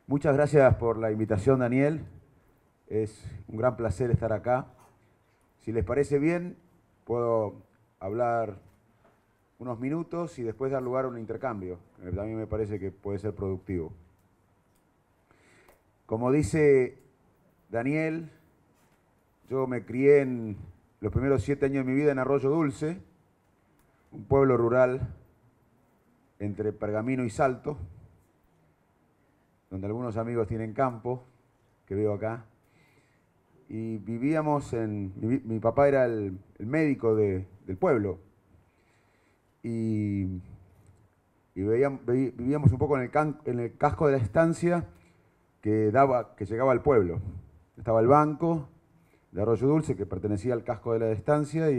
Muchas gracias por la invitación, Daniel. Es un gran placer estar acá. Si les parece bien, puedo hablar unos minutos y después dar lugar a un intercambio, que también me parece que puede ser productivo. Como dice Daniel, yo me crié en los primeros 7 años de mi vida en Arroyo Dulce, un pueblo rural entre Pergamino y Salto, donde algunos amigos tienen campo, que veo acá. Y vivíamos mi papá era el médico del pueblo. Y vivíamos un poco en el casco de la estancia que llegaba al pueblo. Estaba el banco de Arroyo Dulce, que pertenecía al casco de la estancia,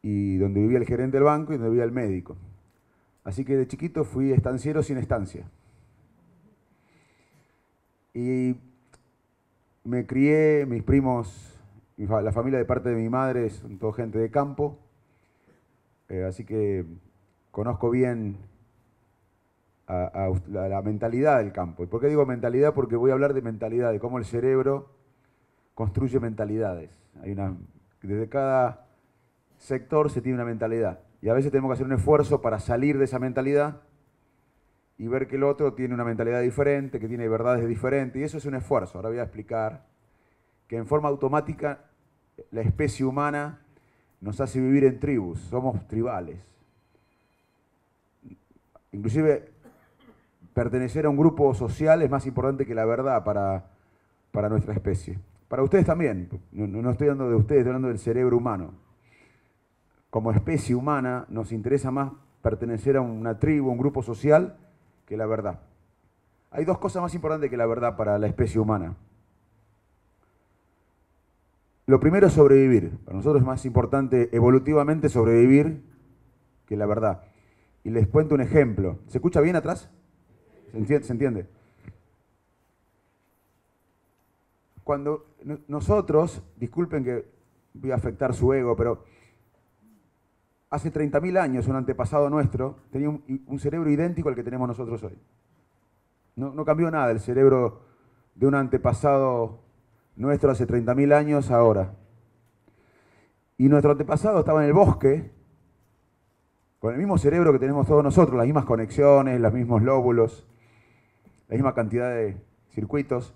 y donde vivía el gerente del banco y donde vivía el médico. Así que de chiquito fui estanciero sin estancia. Y me crié, mis primos, la familia de parte de mi madre son toda gente de campo, así que conozco bien la mentalidad del campo. ¿Y por qué digo mentalidad? Porque voy a hablar de mentalidad, de cómo el cerebro construye mentalidades. Desde cada sector se tiene una mentalidad. Y a veces tenemos que hacer un esfuerzo para salir de esa mentalidad y ver que el otro tiene una mentalidad diferente, que tiene verdades diferentes. Y eso es un esfuerzo. Ahora voy a explicar que en forma automática la especie humana nos hace vivir en tribus. Somos tribales. Inclusive pertenecer a un grupo social es más importante que la verdad para nuestra especie. Para ustedes también. No estoy hablando de ustedes, estoy hablando del cerebro humano. Como especie humana nos interesa más pertenecer a una tribu, un grupo social, que la verdad. Hay dos cosas más importantes que la verdad para la especie humana. Lo primero es sobrevivir. Para nosotros es más importante evolutivamente sobrevivir que la verdad. Y les cuento un ejemplo. ¿Se escucha bien atrás? ¿Se entiende? Cuando nosotros, disculpen que voy a afectar su ego, pero hace 30.000 años un antepasado nuestro tenía un cerebro idéntico al que tenemos nosotros hoy. No cambió nada el cerebro de un antepasado nuestro hace 30.000 años ahora. Y nuestro antepasado estaba en el bosque con el mismo cerebro que tenemos todos nosotros, las mismas conexiones, los mismos lóbulos, la misma cantidad de circuitos.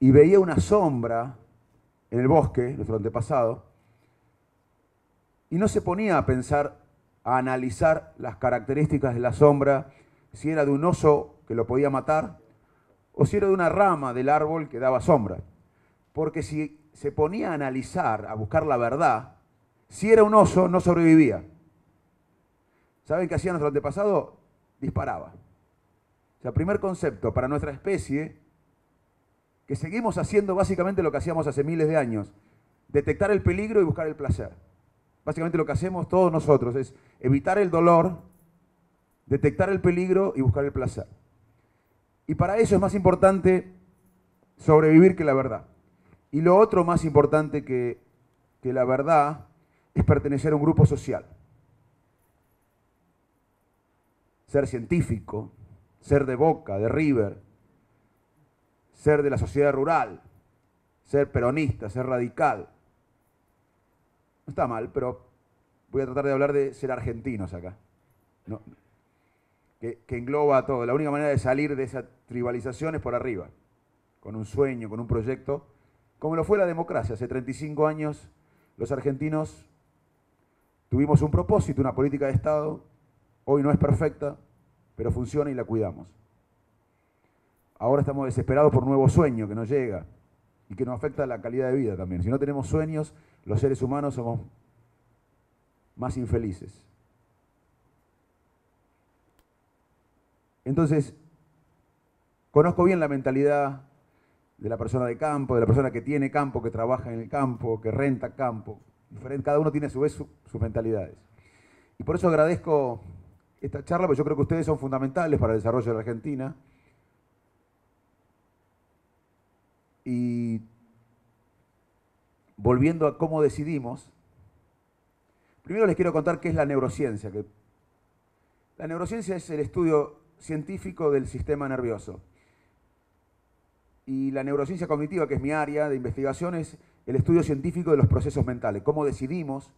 Y veía una sombra en el bosque, nuestro antepasado, y no se ponía a pensar, a analizar las características de la sombra, si era de un oso que lo podía matar, o si era de una rama del árbol que daba sombra. Porque si se ponía a analizar, a buscar la verdad, si era un oso, no sobrevivía. ¿Saben qué hacía nuestro antepasado? Disparaba. O sea, primer concepto para nuestra especie, que seguimos haciendo básicamente lo que hacíamos hace miles de años, detectar el peligro y buscar el placer. Básicamente lo que hacemos todos nosotros es evitar el dolor, detectar el peligro y buscar el placer. Y para eso es más importante sobrevivir que la verdad. Y lo otro más importante que la verdad es pertenecer a un grupo social. Ser científico, ser de Boca, de River, ser de la sociedad rural, ser peronista, ser radical. No está mal, pero voy a tratar de hablar de ser argentinos acá. No, que engloba todo. La única manera de salir de esa tribalización es por arriba, con un sueño, con un proyecto, como lo fue la democracia. Hace 35 años los argentinos tuvimos un propósito, una política de Estado. Hoy no es perfecta, pero funciona y la cuidamos. Ahora estamos desesperados por un nuevo sueño que no llega y que nos afecta la calidad de vida también. Si no tenemos sueños, los seres humanos somos más infelices. Entonces, conozco bien la mentalidad de la persona de campo, de la persona que tiene campo, que trabaja en el campo, que renta campo. Cada uno tiene a su vez sus mentalidades. Y por eso agradezco esta charla, porque yo creo que ustedes son fundamentales para el desarrollo de la Argentina. Y volviendo a cómo decidimos, primero les quiero contar qué es la neurociencia. La neurociencia es el estudio científico del sistema nervioso. Y la neurociencia cognitiva, que es mi área de investigación, es el estudio científico de los procesos mentales. Cómo decidimos,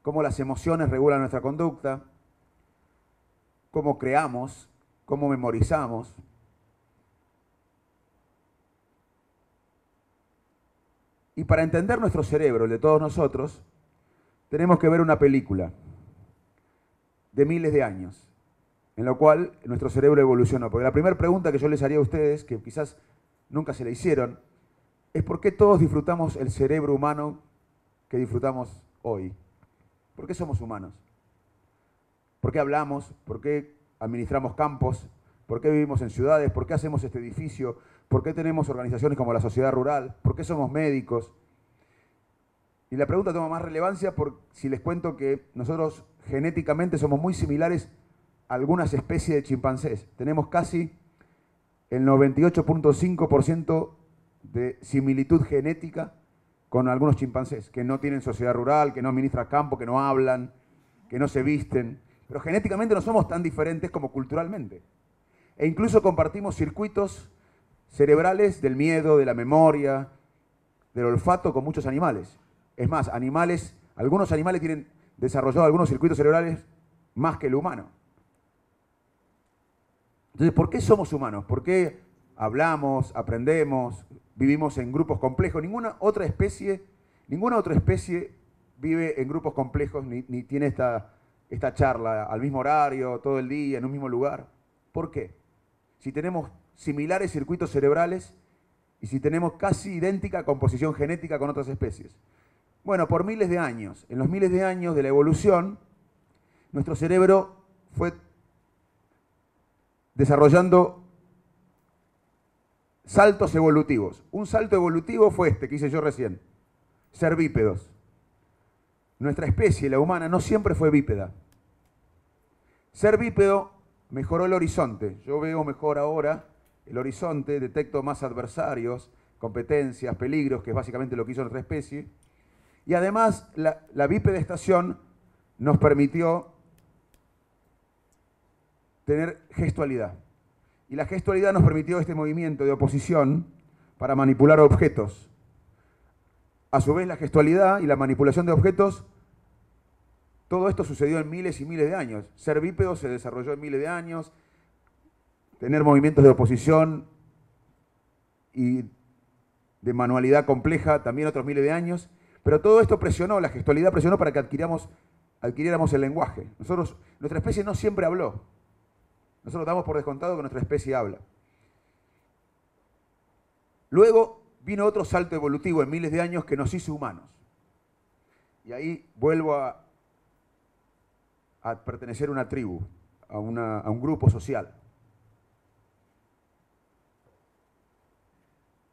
cómo las emociones regulan nuestra conducta, cómo creamos, cómo memorizamos. Y para entender nuestro cerebro, el de todos nosotros, tenemos que ver una película de miles de años, en la cual nuestro cerebro evolucionó. Porque la primera pregunta que yo les haría a ustedes, que quizás nunca se la hicieron, es por qué todos disfrutamos el cerebro humano que disfrutamos hoy. ¿Por qué somos humanos? ¿Por qué hablamos? ¿Por qué administramos campos? ¿Por qué vivimos en ciudades? ¿Por qué hacemos este edificio? ¿Por qué tenemos organizaciones como la sociedad rural? ¿Por qué somos médicos? Y la pregunta toma más relevancia si les cuento que nosotros genéticamente somos muy similares a algunas especies de chimpancés. Tenemos casi el 98.5% de similitud genética con algunos chimpancés, que no tienen sociedad rural, que no administran campo, que no hablan, que no se visten. Pero genéticamente no somos tan diferentes como culturalmente. E incluso compartimos circuitos cerebrales del miedo, de la memoria, del olfato con muchos animales. Es más, algunos animales tienen desarrollados algunos circuitos cerebrales más que el humano. Entonces, ¿por qué somos humanos? ¿Por qué hablamos, aprendemos, vivimos en grupos complejos? Ninguna otra especie vive en grupos complejos ni tiene esta charla al mismo horario, todo el día, en un mismo lugar. ¿Por qué? Si tenemos similares circuitos cerebrales y si tenemos casi idéntica composición genética con otras especies. Bueno, por miles de años, en los miles de años de la evolución, nuestro cerebro fue desarrollando saltos evolutivos. Un salto evolutivo fue este que hice yo recién, ser bípedos. Nuestra especie, la humana, no siempre fue bípeda. Ser bípedo mejoró el horizonte. Yo veo mejor ahora el horizonte, detecto más adversarios, competencias, peligros, que es básicamente lo que hizo nuestra especie. Y además, la bipedestación nos permitió tener gestualidad. Y la gestualidad nos permitió este movimiento de oposición para manipular objetos. A su vez, la gestualidad y la manipulación de objetos, todo esto sucedió en miles y miles de años. Ser bípedo se desarrolló en miles de años, tener movimientos de oposición y de manualidad compleja también otros miles de años, pero todo esto presionó, la gestualidad presionó para que adquiriéramos el lenguaje. Nuestra especie no siempre habló. Nosotros damos por descontado que nuestra especie habla. Luego vino otro salto evolutivo en miles de años que nos hizo humanos. Y ahí vuelvo a pertenecer a una tribu, a un grupo social.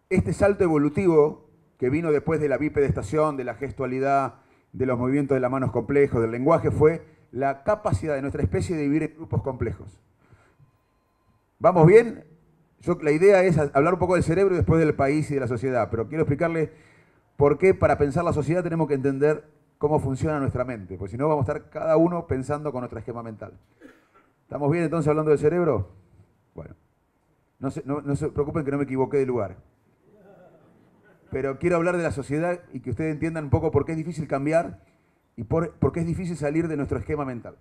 Este salto evolutivo que vino después de la bipedestación, de la gestualidad, de los movimientos de las manos complejos, del lenguaje, fue la capacidad de nuestra especie de vivir en grupos complejos. ¿Vamos bien? La idea es hablar un poco del cerebro y después del país y de la sociedad, pero quiero explicarles por qué para pensar la sociedad tenemos que entender cómo funciona nuestra mente, porque si no vamos a estar cada uno pensando con nuestro esquema mental. ¿Estamos bien entonces hablando del cerebro? Bueno, no se preocupen que no me equivoqué de lugar. Pero quiero hablar de la sociedad y que ustedes entiendan un poco por qué es difícil cambiar y por qué es difícil salir de nuestro esquema mental.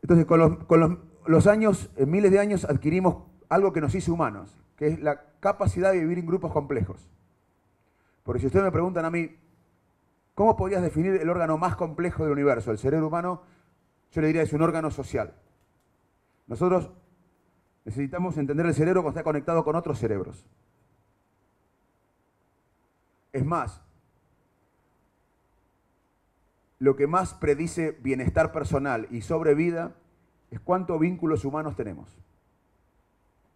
Entonces, con los años, en miles de años, adquirimos algo que nos hizo humanos, que es la capacidad de vivir en grupos complejos. Porque si ustedes me preguntan a mí, ¿cómo podrías definir el órgano más complejo del universo? El cerebro humano, yo le diría, es un órgano social. Nosotros necesitamos entender el cerebro cuando está conectado con otros cerebros. Es más, lo que más predice bienestar personal y sobrevida es cuántos vínculos humanos tenemos.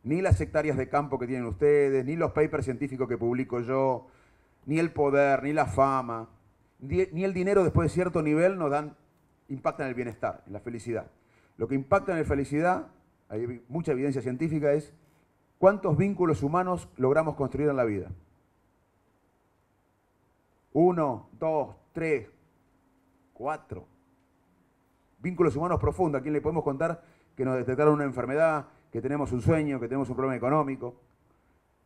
Ni las hectáreas de campo que tienen ustedes, ni los papers científicos que publico yo, ni el poder, ni la fama, ni el dinero después de cierto nivel impactan en el bienestar, en la felicidad. Lo que impacta en la felicidad, hay mucha evidencia científica, es cuántos vínculos humanos logramos construir en la vida. 1, 2, 3, 4. vínculos humanos profundos. ¿A quién le podemos contar que nos detectaron una enfermedad, que tenemos un sueño, que tenemos un problema económico?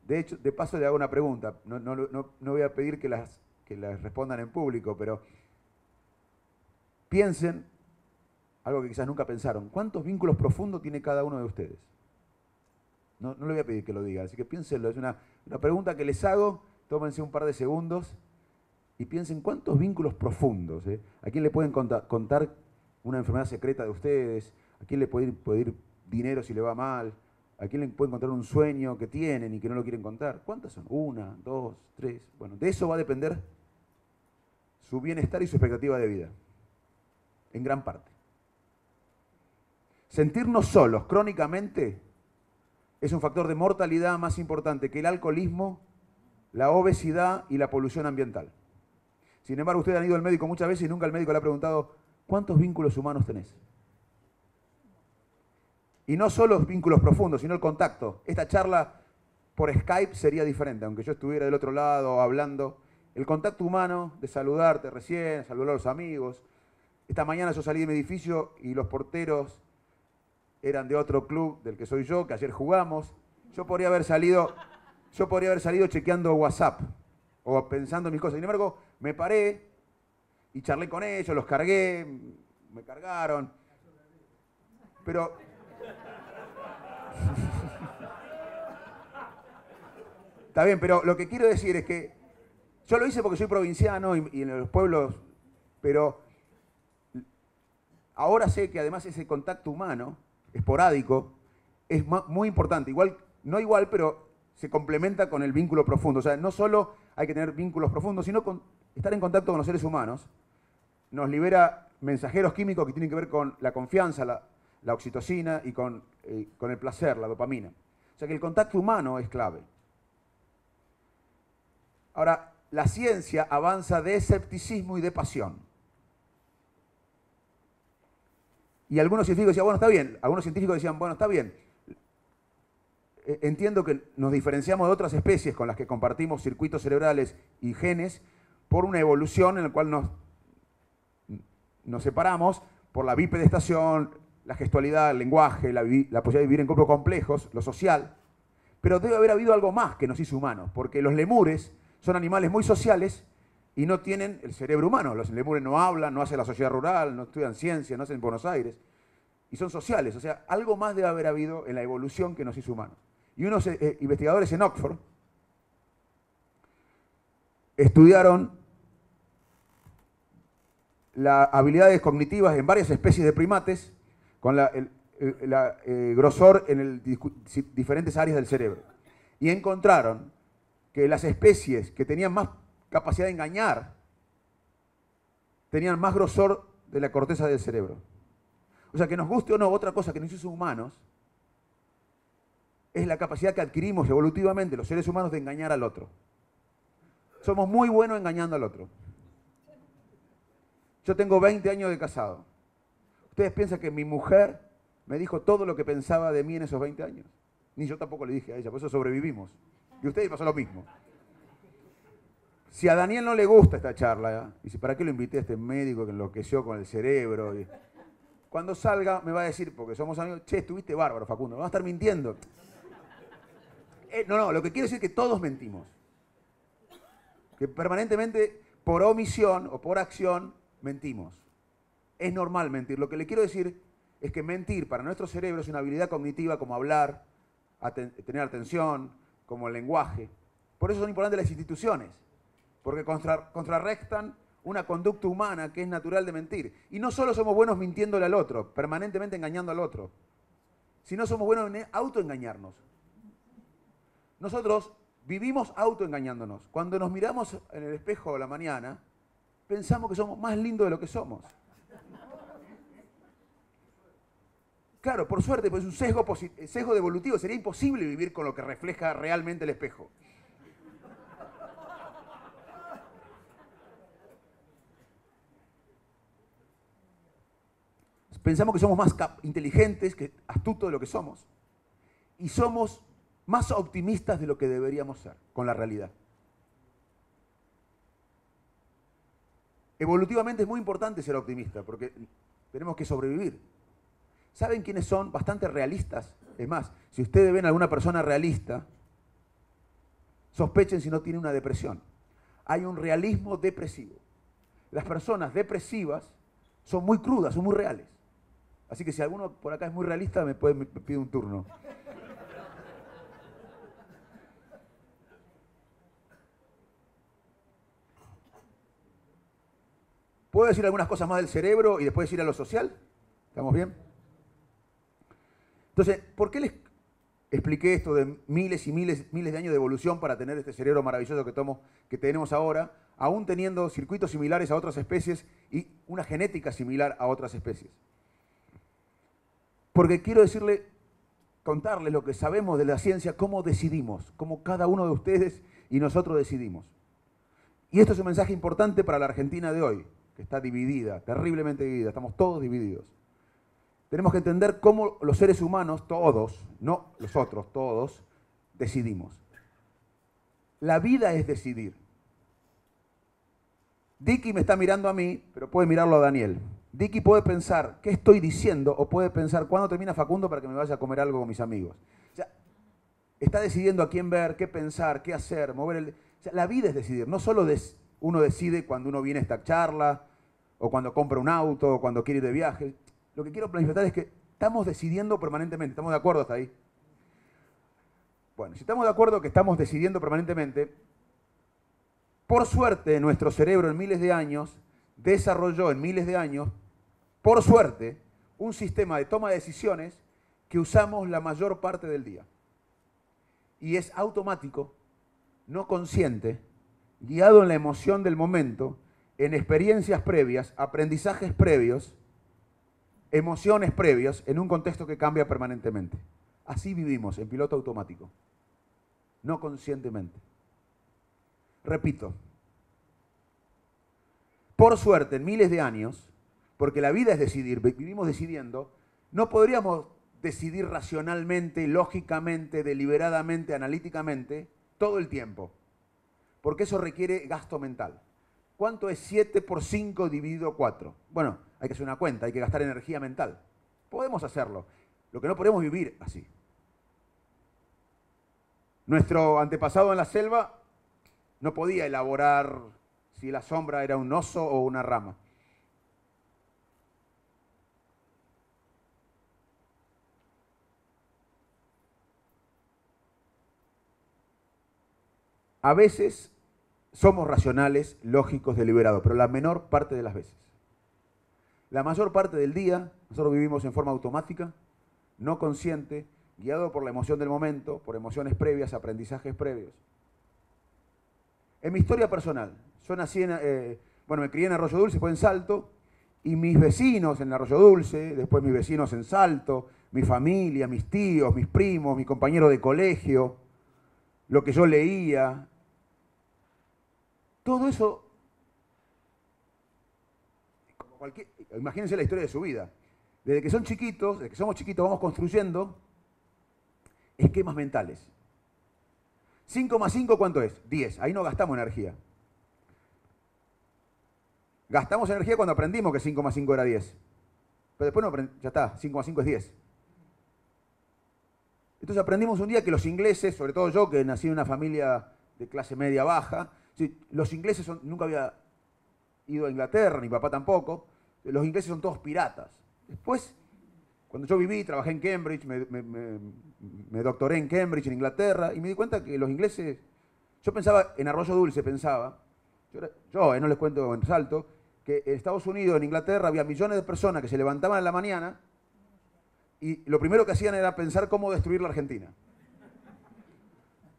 De hecho, de paso le hago una pregunta. No voy a pedir que las respondan en público, pero piensen algo que quizás nunca pensaron. ¿Cuántos vínculos profundos tiene cada uno de ustedes? No le voy a pedir que lo diga, así que piénsenlo. Es una pregunta que les hago. Tómense un par de segundos y piensen cuántos vínculos profundos. ¿A quién le pueden contar una enfermedad secreta de ustedes? ¿A quién le puede ir dinero si le va mal? ¿A quién le pueden contar un sueño que tienen y que no lo quieren contar? ¿Cuántas son? ¿Una, dos, tres? Bueno, de eso va a depender su bienestar y su expectativa de vida, en gran parte. Sentirnos solos crónicamente es un factor de mortalidad más importante que el alcoholismo, la obesidad y la polución ambiental. Sin embargo, ustedes han ido al médico muchas veces y nunca el médico le ha preguntado ¿cuántos vínculos humanos tenés? Y no solo los vínculos profundos, sino el contacto. Esta charla por Skype sería diferente, aunque yo estuviera del otro lado hablando. El contacto humano de saludarte recién, saludar a los amigos. Esta mañana yo salí de mi edificio y los porteros eran de otro club del que soy yo, que ayer jugamos. Yo podría haber salido chequeando WhatsApp o pensando en mis cosas. Sin embargo, me paré y charlé con ellos, los cargué, me cargaron. Pero está bien, pero lo que quiero decir es que yo lo hice porque soy provinciano y en los pueblos, pero ahora sé que además ese contacto humano esporádico es muy importante. No igual, pero se complementa con el vínculo profundo. O sea, no solo hay que tener vínculos profundos, sino estar en contacto con los seres humanos nos libera mensajeros químicos que tienen que ver con la confianza, la oxitocina y con el placer, la dopamina. O sea que el contacto humano es clave. Ahora, la ciencia avanza de escepticismo y de pasión. Y algunos científicos decían, bueno, está bien. Algunos científicos decían, bueno, está bien. Entiendo que nos diferenciamos de otras especies con las que compartimos circuitos cerebrales y genes por una evolución en la cual nos separamos por la bipedestación, la gestualidad, el lenguaje, la posibilidad de vivir en grupos complejos, lo social. Pero debe haber habido algo más que nos hizo humanos, porque los lemures son animales muy sociales y no tienen el cerebro humano. Los lemures no hablan, no hacen la sociedad rural, no estudian ciencia, no hacen en Buenos Aires. Y son sociales, o sea, algo más debe haber habido en la evolución que nos hizo humanos. Y unos investigadores en Oxford estudiaron las habilidades cognitivas en varias especies de primates con grosor en diferentes áreas del cerebro. Y encontraron que las especies que tenían más capacidad de engañar tenían más grosor de la corteza del cerebro. O sea, que nos guste o no, otra cosa que nos hizo humanos es la capacidad que adquirimos evolutivamente los seres humanos de engañar al otro. Somos muy buenos engañando al otro. Yo tengo 20 años de casado. ¿Ustedes piensan que mi mujer me dijo todo lo que pensaba de mí en esos 20 años? Ni yo tampoco le dije a ella, por eso sobrevivimos. Y a ustedes pasó lo mismo. Si a Daniel no le gusta esta charla, dice, ¿para qué lo invité a este médico que enloqueció con el cerebro? Cuando salga me va a decir, porque somos amigos, che, estuviste bárbaro, Facundo, me va a estar mintiendo. No, lo que quiero decir es que todos mentimos. Que permanentemente, por omisión o por acción, mentimos. Es normal mentir. Lo que le quiero decir es que mentir para nuestro cerebro es una habilidad cognitiva como hablar, tener atención, como el lenguaje. Por eso son importantes las instituciones, porque contrarrestan una conducta humana que es natural de mentir. Y no solo somos buenos mintiéndole al otro, permanentemente engañando al otro, sino somos buenos en autoengañarnos. Nosotros vivimos autoengañándonos. Cuando nos miramos en el espejo a la mañana, pensamos que somos más lindos de lo que somos. Claro, por suerte, pues es un sesgo devolutivo. Sería imposible vivir con lo que refleja realmente el espejo. Pensamos que somos más inteligentes, astutos de lo que somos. Y somos más optimistas de lo que deberíamos ser con la realidad. Evolutivamente es muy importante ser optimista, porque tenemos que sobrevivir. ¿Saben quiénes son? Bastante realistas. Es más, si ustedes ven a alguna persona realista, sospechen si no tiene una depresión. Hay un realismo depresivo. Las personas depresivas son muy crudas, son muy reales. Así que si alguno por acá es muy realista, me pide un turno. ¿Puedo decir algunas cosas más del cerebro y después ir a lo social? ¿Estamos bien? Entonces, ¿por qué les expliqué esto de miles y miles de años de evolución para tener este cerebro maravilloso que tenemos ahora, aún teniendo circuitos similares a otras especies y una genética similar a otras especies? Porque quiero contarles lo que sabemos de la ciencia, cómo decidimos, cómo cada uno de ustedes y nosotros decidimos. Y esto es un mensaje importante para la Argentina de hoy, que está dividida, terriblemente dividida, estamos todos divididos. Tenemos que entender cómo los seres humanos, todos, no los otros, todos, decidimos. La vida es decidir. Dicky me está mirando a mí, pero puede mirarlo a Daniel. Dicky puede pensar qué estoy diciendo o puede pensar cuándo termina Facundo para que me vaya a comer algo con mis amigos. O sea, está decidiendo a quién ver, qué pensar, qué hacer, mover el... O sea, la vida es decidir. No solo uno decide cuando uno viene a esta charla, o cuando compra un auto, o cuando quiere ir de viaje. Lo que quiero manifestar es que estamos decidiendo permanentemente. ¿Estamos de acuerdo hasta ahí? Bueno, si estamos de acuerdo que estamos decidiendo permanentemente, por suerte nuestro cerebro en miles de años desarrolló en miles de años, por suerte, un sistema de toma de decisiones que usamos la mayor parte del día. Y es automático, no consciente, guiado en la emoción del momento, en experiencias previas, aprendizajes previos, emociones previas, en un contexto que cambia permanentemente. Así vivimos, en piloto automático, no conscientemente. Repito, por suerte, en miles de años, porque la vida es decidir, vivimos decidiendo, no podríamos decidir racionalmente, lógicamente, deliberadamente, analíticamente, todo el tiempo, porque eso requiere gasto mental. ¿Cuánto es 7 por 5 dividido 4? Bueno, hay que hacer una cuenta, hay que gastar energía mental. Podemos hacerlo, lo que no podemos vivir así. Nuestro antepasado en la selva no podía elaborar si la sombra era un oso o una rama. A veces somos racionales, lógicos, deliberados, pero la menor parte de las veces. La mayor parte del día nosotros vivimos en forma automática, no consciente, guiado por la emoción del momento, por emociones previas, aprendizajes previos. En mi historia personal, yo nací me crié en Arroyo Dulce, después en Salto, y mis vecinos en Arroyo Dulce, después mis vecinos en Salto, mi familia, mis tíos, mis primos, mi compañero de colegio, lo que yo leía, todo eso, imagínense la historia de su vida. Desde que son chiquitos, desde que somos chiquitos, vamos construyendo esquemas mentales. 5 más 5, ¿cuánto es? 10. Ahí no gastamos energía. Gastamos energía cuando aprendimos que 5 más 5 era 10. Pero después no, ya está, 5 más 5 es 10. Entonces aprendimos un día que los ingleses, sobre todo yo, que nací en una familia de clase media baja, los ingleses nunca había ido a Inglaterra, ni mi papá tampoco, los ingleses son todos piratas. Después, cuando yo viví, trabajé en Cambridge, me doctoré en Cambridge, en Inglaterra, y me di cuenta que los ingleses, yo pensaba, en Arroyo Dulce pensaba, no les cuento en Salto, que en Estados Unidos, en Inglaterra, había millones de personas que se levantaban en la mañana y lo primero que hacían era pensar cómo destruir la Argentina.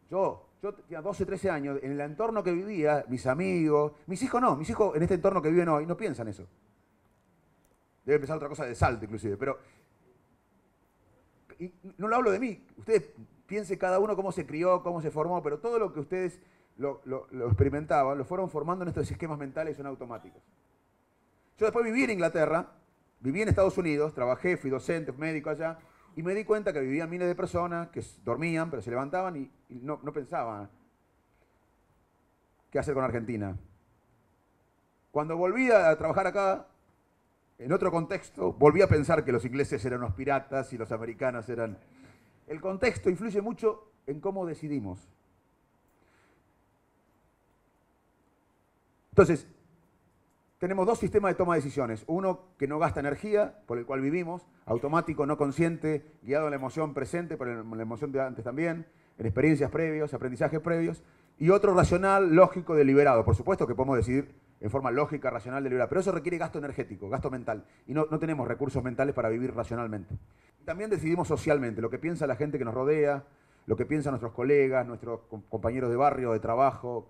Yo tenía 12, 13 años, en el entorno que vivía, mis amigos, mis hijos en este entorno que viven hoy no piensan eso. Debe pensar otra cosa de Salto inclusive, pero y no lo hablo de mí, ustedes piensen cada uno cómo se crió, cómo se formó, pero todo lo que ustedes lo experimentaban, lo fueron formando en estos esquemas mentales son automáticos. Yo después viví en Inglaterra, viví en Estados Unidos, trabajé, fui docente, médico allá, y me di cuenta que vivían miles de personas que dormían, pero se levantaban y no pensaban qué hacer con Argentina. Cuando volví a trabajar acá, en otro contexto, volví a pensar que los ingleses eran unos piratas y los americanos eran... El contexto influye mucho en cómo decidimos. Entonces, tenemos dos sistemas de toma de decisiones. Uno que no gasta energía, por el cual vivimos, automático, no consciente, guiado en la emoción presente, por la emoción de antes también, en experiencias previos, aprendizajes previos. Y otro racional, lógico, deliberado. Por supuesto que podemos decidir en forma lógica, racional, deliberada, pero eso requiere gasto energético, gasto mental. Y no tenemos recursos mentales para vivir racionalmente. También decidimos socialmente, lo que piensa la gente que nos rodea, lo que piensan nuestros colegas, nuestros compañeros de barrio, de trabajo,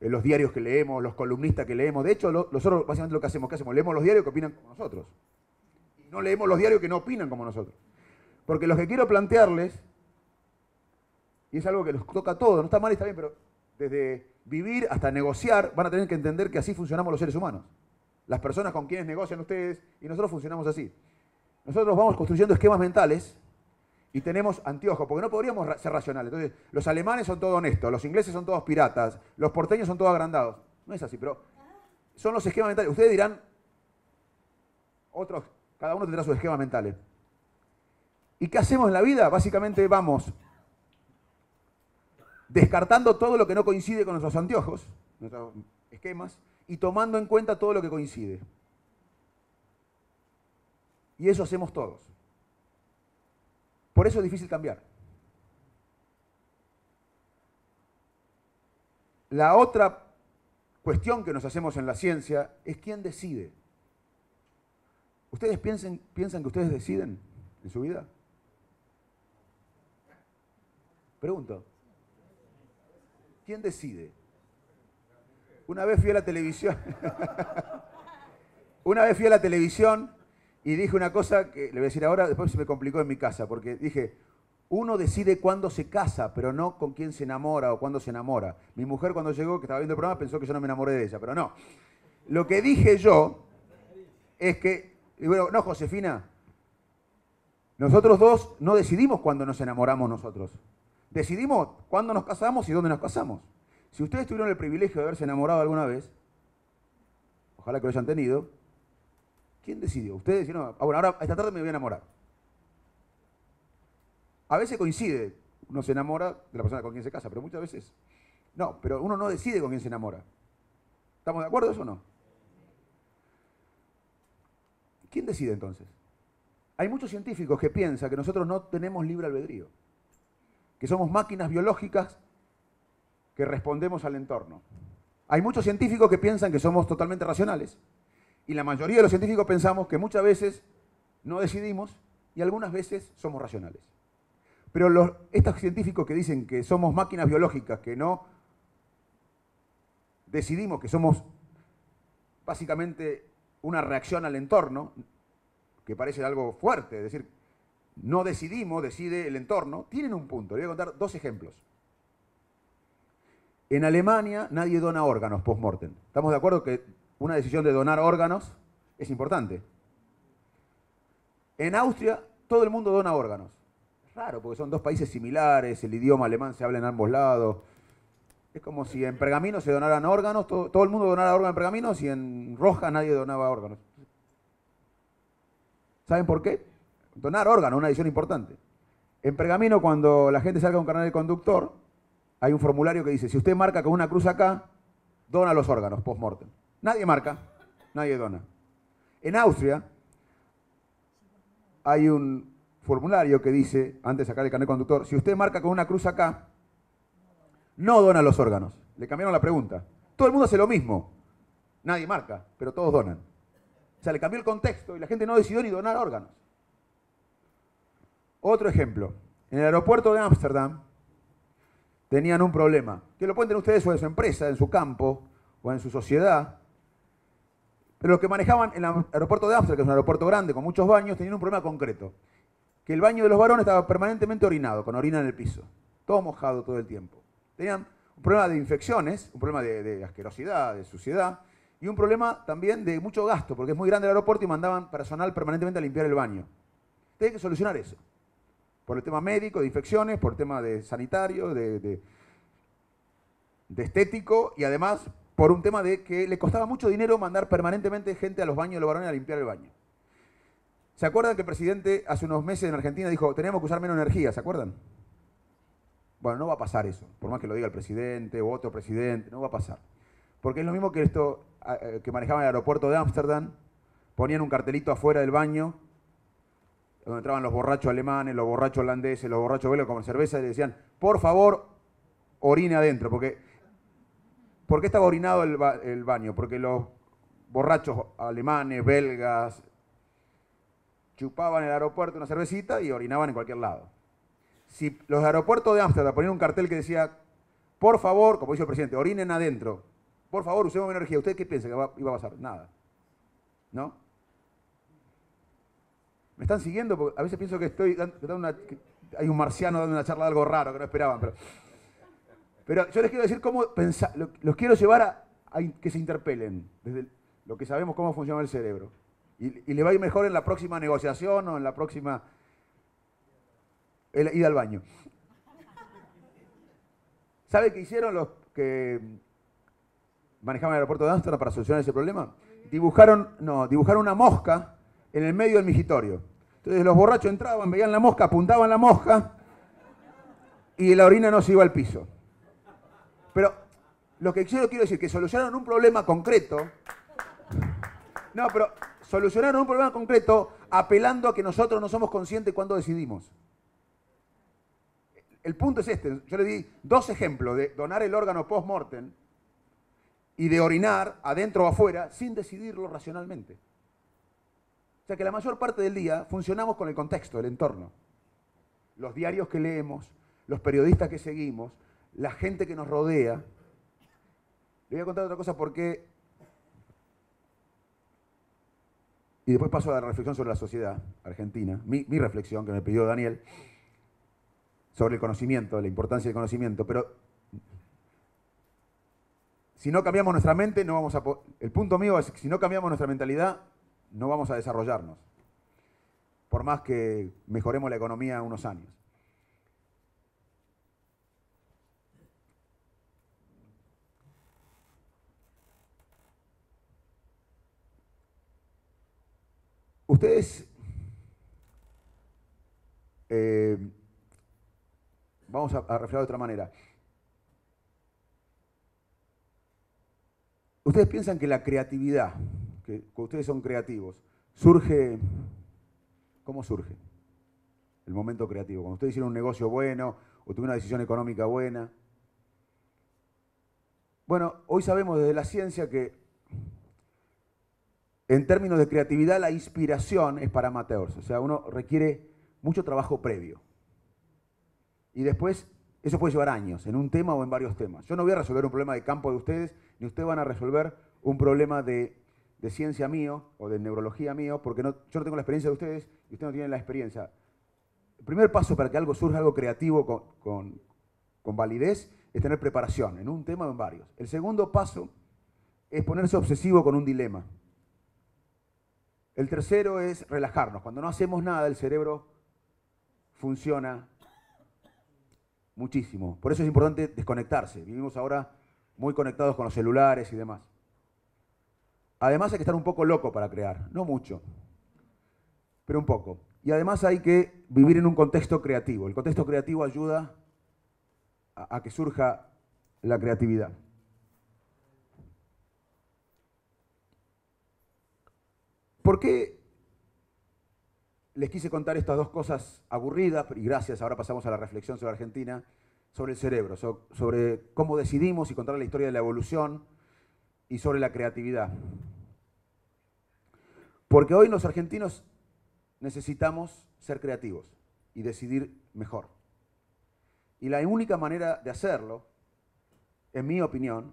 los diarios que leemos, los columnistas que leemos. De hecho, nosotros básicamente lo que hacemos, leemos los diarios que opinan como nosotros. Y no leemos los diarios que no opinan como nosotros. Porque lo que quiero plantearles, y es algo que nos toca a todos, no está mal y está bien, pero desde vivir hasta negociar, van a tener que entender que así funcionamos los seres humanos. Las personas con quienes negocian ustedes y nosotros funcionamos así. Nosotros vamos construyendo esquemas mentales y tenemos anteojos, porque no podríamos ser racionales. Entonces, los alemanes son todos honestos, los ingleses son todos piratas, los porteños son todos agrandados. No es así, pero son los esquemas mentales. Ustedes dirán, otros, cada uno tendrá sus esquemas mentales. ¿Y qué hacemos en la vida? Básicamente vamos descartando todo lo que no coincide con nuestros anteojos, nuestros esquemas, y tomando en cuenta todo lo que coincide. Y eso hacemos todos. Por eso es difícil cambiar. La otra cuestión que nos hacemos en la ciencia es quién decide. ¿Ustedes piensan que ustedes deciden en su vida? Pregunto. ¿Quién decide? Una vez fui a la televisión. Una vez fui a la televisión y dije una cosa que le voy a decir ahora, después se me complicó en mi casa, porque dije, uno decide cuándo se casa, pero no con quién se enamora o cuándo se enamora. Mi mujer cuando llegó, que estaba viendo el programa, pensó que yo no me enamoré de ella, pero no. Lo que dije yo es que, y bueno, no, Josefina, nosotros dos no decidimos cuándo nos enamoramos nosotros. Decidimos cuándo nos casamos y dónde nos casamos. Si ustedes tuvieron el privilegio de haberse enamorado alguna vez, ojalá que lo hayan tenido, ¿quién decidió? Ustedes dijeron, bueno, ahora esta tarde me voy a enamorar. A veces coincide, uno se enamora de la persona con quien se casa, pero muchas veces no, pero uno no decide con quién se enamora. ¿Estamos de acuerdo en eso o no? ¿Quién decide entonces? Hay muchos científicos que piensan que nosotros no tenemos libre albedrío, que somos máquinas biológicas que respondemos al entorno. Hay muchos científicos que piensan que somos totalmente racionales y la mayoría de los científicos pensamos que muchas veces no decidimos y algunas veces somos racionales. Pero estos científicos que dicen que somos máquinas biológicas, que no decidimos, que somos básicamente una reacción al entorno, que parece algo fuerte, es decir, no decidimos, decide el entorno, tienen un punto. Les voy a contar dos ejemplos. En Alemania nadie dona órganos post-mortem. ¿Estamos de acuerdo que una decisión de donar órganos es importante? En Austria todo el mundo dona órganos. Es raro porque son dos países similares, el idioma alemán se habla en ambos lados. Es como si en Pergamino se donaran órganos, todo el mundo donara órganos en Pergaminos y en Roja nadie donaba órganos. ¿Saben por qué? Donar órganos, una decisión importante. En Pergamino, cuando la gente salga a un carnet de conductor, hay un formulario que dice, si usted marca con una cruz acá, dona los órganos post-mortem. Nadie marca, nadie dona. En Austria hay un formulario que dice, antes de sacar el carnet de conductor, si usted marca con una cruz acá, no dona los órganos. Le cambiaron la pregunta. Todo el mundo hace lo mismo. Nadie marca, pero todos donan. O sea, le cambió el contexto y la gente no decidió ni donar órganos. Otro ejemplo. En el aeropuerto de Ámsterdam tenían un problema. Que lo pueden tener ustedes o en su empresa, en su campo o en su sociedad. Pero los que manejaban en el aeropuerto de Ámsterdam, que es un aeropuerto grande con muchos baños, tenían un problema concreto. Que el baño de los varones estaba permanentemente orinado, con orina en el piso. Todo mojado todo el tiempo. Tenían un problema de infecciones, un problema de asquerosidad, de suciedad, y un problema también de mucho gasto, porque es muy grande el aeropuerto y mandaban personal permanentemente a limpiar el baño. Tienen que solucionar eso. Por el tema médico, de infecciones, por el tema de sanitario, de estético y además por un tema de que le costaba mucho dinero mandar permanentemente gente a los baños de los varones a limpiar el baño. ¿Se acuerdan que el presidente hace unos meses en Argentina dijo, tenemos que usar menos energía? ¿Se acuerdan? Bueno, no va a pasar eso, por más que lo diga el presidente u otro presidente, no va a pasar. Porque es lo mismo que esto que manejaban el aeropuerto de Ámsterdam, ponían un cartelito afuera del baño, donde entraban los borrachos alemanes, los borrachos holandeses, los borrachos belgas con cerveza, y le decían, por favor, orine adentro. ¿Por qué estaba orinado el baño? Porque los borrachos alemanes, belgas, chupaban en el aeropuerto una cervecita y orinaban en cualquier lado. Si los aeropuertos de Ámsterdam ponían un cartel que decía, por favor, como dice el presidente, orinen adentro, por favor, usemos energía, ¿usted qué piensa que iba a pasar? Nada. ¿No? ¿Me están siguiendo? Porque a veces pienso que hay un marciano dando una charla de algo raro que no esperaban. Pero yo les quiero decir cómo pensar, los quiero llevar a que se interpelen desde lo que sabemos cómo funciona el cerebro. Y le va a ir mejor en la próxima negociación o en la próxima ida al baño. ¿Sabe qué hicieron los que manejaban el aeropuerto de Ámsterdam para solucionar ese problema? Dibujaron una mosca en el medio del migitorio. Entonces los borrachos entraban, veían la mosca, apuntaban la mosca y la orina no se iba al piso. Pero lo que yo quiero decir es que solucionaron un problema concreto. No, pero solucionaron un problema concreto apelando a que nosotros no somos conscientes cuando decidimos. El punto es este. Yo le di 2 ejemplos de donar el órgano post-mortem y de orinar adentro o afuera sin decidirlo racionalmente. O sea que la mayor parte del día funcionamos con el contexto, el entorno. Los diarios que leemos, los periodistas que seguimos, la gente que nos rodea. Le voy a contar otra cosa porque... Y después paso a la reflexión sobre la sociedad argentina. Mi reflexión que me pidió Daniel sobre el conocimiento, la importancia del conocimiento. Pero si no cambiamos nuestra mente, no vamos a... El punto mío es que si no cambiamos nuestra mentalidad, no vamos a desarrollarnos. Por más que mejoremos la economía unos años. Ustedes, vamos a reflejar de otra manera. Ustedes piensan que la creatividad, que ustedes son creativos, surge, ¿cómo surge? El momento creativo. Cuando ustedes hicieron un negocio bueno o tuvieron una decisión económica buena. Bueno, hoy sabemos desde la ciencia que en términos de creatividad, la inspiración es para amateurs. O sea, uno requiere mucho trabajo previo. Y después, eso puede llevar años, en un tema o en varios temas. Yo no voy a resolver un problema de campo de ustedes, ni ustedes van a resolver un problema de ciencia mío o de neurología mío, porque yo no tengo la experiencia de ustedes y ustedes no tienen la experiencia. El primer paso para que algo surja, algo creativo con validez, es tener preparación en un tema o en varios. El segundo paso es ponerse obsesivo con un dilema. El tercero es relajarnos. Cuando no hacemos nada, el cerebro funciona muchísimo. Por eso es importante desconectarse. Vivimos ahora muy conectados con los celulares y demás. Además hay que estar un poco loco para crear. No mucho, pero un poco. Y además hay que vivir en un contexto creativo. El contexto creativo ayuda a que surja la creatividad. ¿Por qué les quise contar estas 2 cosas aburridas? Y gracias, ahora pasamos a la reflexión sobre Argentina, sobre el cerebro, sobre cómo decidimos y contar la historia de la evolución y sobre la creatividad. Porque hoy los argentinos necesitamos ser creativos y decidir mejor. Y la única manera de hacerlo, en mi opinión,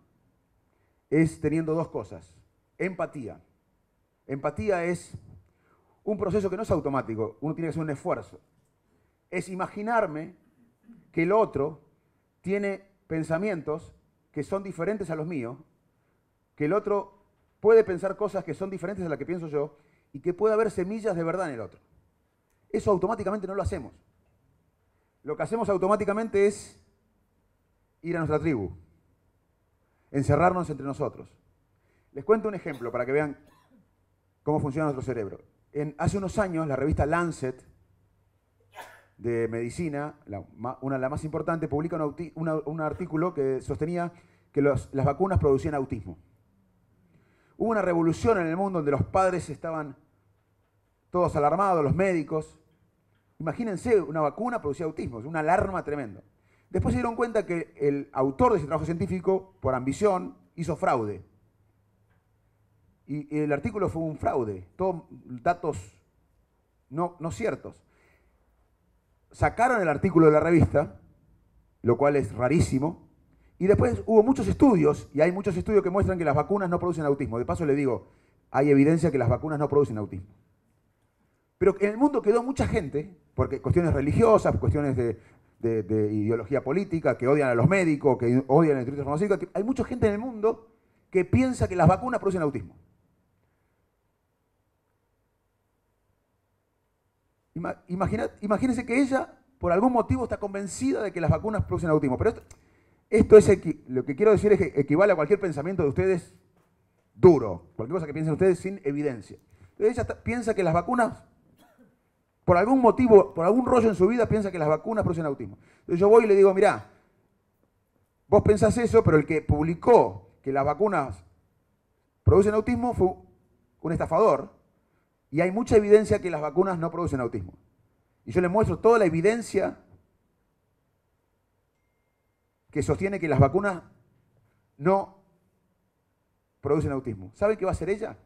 es teniendo 2 cosas. Empatía. Empatía es un proceso que no es automático, uno tiene que hacer un esfuerzo. Es imaginarme que el otro tiene pensamientos que son diferentes a los míos, que el otro puede pensar cosas que son diferentes a las que pienso yo y que puede haber semillas de verdad en el otro. Eso automáticamente no lo hacemos. Lo que hacemos automáticamente es ir a nuestra tribu. encerrarnos entre nosotros. Les cuento un ejemplo para que vean cómo funciona nuestro cerebro. Hace unos años, la revista Lancet de medicina, una de las más importantes, publica un artículo que sostenía que las vacunas producían autismo. Hubo una revolución en el mundo donde los padres estaban todos alarmados, los médicos. Imagínense, una vacuna producía autismo, es una alarma tremenda. Después se dieron cuenta que el autor de ese trabajo científico, por ambición, hizo fraude. Y el artículo fue un fraude, todos datos no ciertos. Sacaron el artículo de la revista, lo cual es rarísimo, y después hubo muchos estudios, y hay muchos estudios que muestran que las vacunas no producen autismo. De paso le digo, hay evidencia que las vacunas no producen autismo. Pero en el mundo quedó mucha gente, porque cuestiones religiosas, cuestiones de ideología política, que odian a los médicos, que odian a la industria farmacéutica, hay mucha gente en el mundo que piensa que las vacunas producen autismo. Imagínense que ella, por algún motivo, está convencida de que las vacunas producen autismo. Pero esto es lo que quiero decir es que equivale a cualquier pensamiento de ustedes duro, cualquier cosa que piensen ustedes sin evidencia. Entonces ella piensa que las vacunas, por algún motivo, por algún rollo en su vida, piensa que las vacunas producen autismo. Entonces yo voy y le digo, mirá, vos pensás eso, pero el que publicó que las vacunas producen autismo fue un estafador, y hay mucha evidencia que las vacunas no producen autismo. Y yo le muestro toda la evidencia que sostiene que las vacunas no producen autismo. ¿Sabe qué va a hacer ella?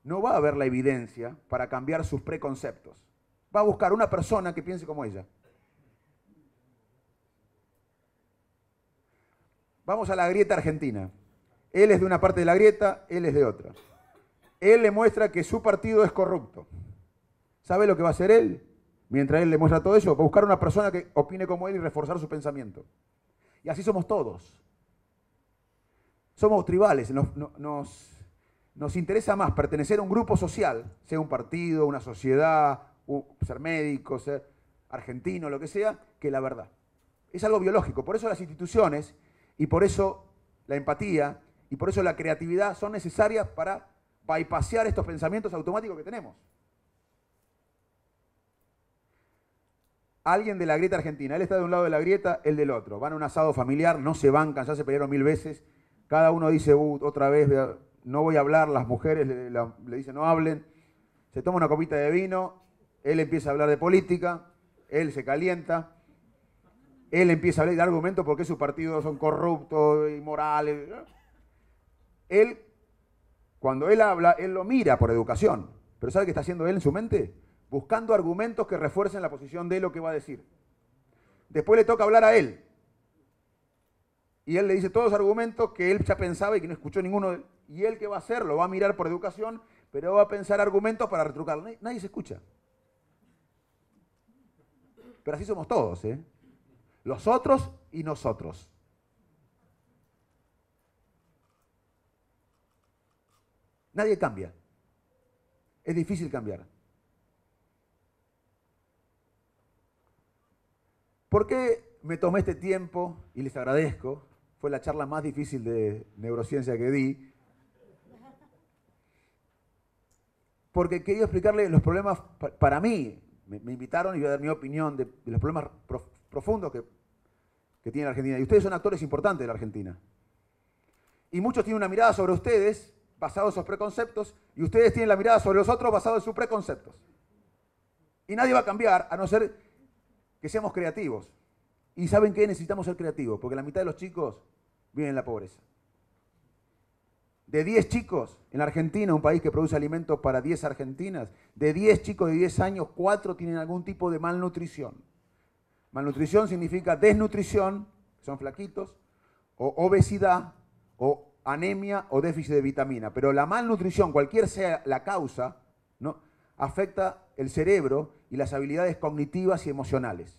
No va a ver la evidencia para cambiar sus preconceptos. Va a buscar una persona que piense como ella. Vamos a la grieta argentina. Él es de una parte de la grieta, él es de otra. Él le muestra que su partido es corrupto. ¿Sabe lo que va a hacer él? Mientras él le muestra todo eso, va a buscar una persona que opine como él y reforzar su pensamiento. Y así somos todos. Somos tribales. Nos interesa más pertenecer a un grupo social, sea un partido, una sociedad, ser médico, ser argentino, lo que sea, que la verdad. Es algo biológico. Por eso las instituciones y por eso la empatía y por eso la creatividad son necesarias para bypassear estos pensamientos automáticos que tenemos. Alguien de la grieta argentina, él está de un lado de la grieta, él del otro. Van a un asado familiar, no se bancan, ya se pelearon 1000 veces. Cada uno dice, otra vez, no voy a hablar, las mujeres le dicen no hablen. Se toma una copita de vino, él empieza a hablar de política, él se calienta, él empieza a hablar de argumentos porque sus partidos son corruptos, inmorales. Él, cuando él habla, él lo mira por educación. Pero ¿sabe qué está haciendo él en su mente? Buscando argumentos que refuercen la posición de lo que va a decir. Después le toca hablar a él. Y él le dice todos los argumentos que él ya pensaba y que no escuchó ninguno de él. Y él, ¿qué va a hacer? Lo va a mirar por educación, pero va a pensar argumentos para retrucarlo. Nadie se escucha. Pero así somos todos, ¿eh? Los otros y nosotros. Nadie cambia. Es difícil cambiar. ¿Por qué me tomé este tiempo? Y les agradezco. Fue la charla más difícil de neurociencia que di. Porque quería explicarles los problemas, para mí, me invitaron y voy a dar mi opinión de los problemas profundos que tiene la Argentina. Y ustedes son actores importantes de la Argentina. Y muchos tienen una mirada sobre ustedes basados en sus preconceptos, y ustedes tienen la mirada sobre los otros basados en sus preconceptos. Y nadie va a cambiar, a no ser que seamos creativos. ¿Y saben qué? Necesitamos ser creativos, porque la mitad de los chicos viven en la pobreza. De 10 chicos en la Argentina, un país que produce alimentos para 10 argentinas, de 10 chicos de 10 años, 4 tienen algún tipo de malnutrición. Malnutrición significa desnutrición, que son flaquitos, o obesidad, o anemia o déficit de vitamina. Pero la malnutrición, cualquier sea la causa, ¿no?, afecta el cerebro y las habilidades cognitivas y emocionales.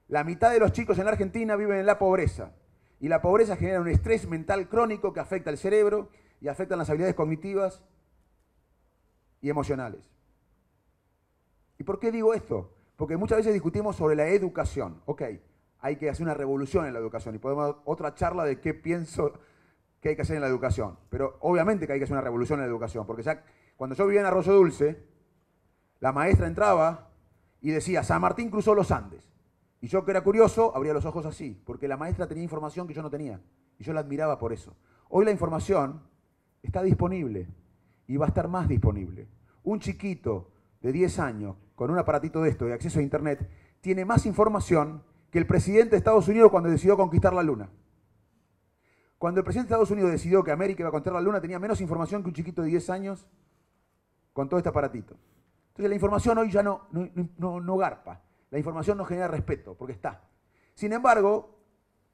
La mitad de los chicos en la Argentina viven en la pobreza. Y la pobreza genera un estrés mental crónico que afecta al cerebro y afecta las habilidades cognitivas y emocionales. ¿Y por qué digo esto? Porque muchas veces discutimos sobre la educación. Ok, hay que hacer una revolución en la educación. Y podemos dar otra charla de qué pienso que hay que hacer en la educación. Pero obviamente que hay que hacer una revolución en la educación, porque ya cuando yo vivía en Arroyo Dulce, la maestra entraba y decía, San Martín cruzó los Andes. Y yo, que era curioso, abría los ojos así, porque la maestra tenía información que yo no tenía. Y yo la admiraba por eso. Hoy la información está disponible y va a estar más disponible. Un chiquito de 10 años con un aparatito de esto, de acceso a Internet, tiene más información que el presidente de Estados Unidos cuando decidió conquistar la Luna. Cuando el presidente de Estados Unidos decidió que América iba a conquistar la Luna, tenía menos información que un chiquito de 10 años con todo este aparatito. Entonces la información hoy ya no garpa. La información no genera respeto, porque está. Sin embargo,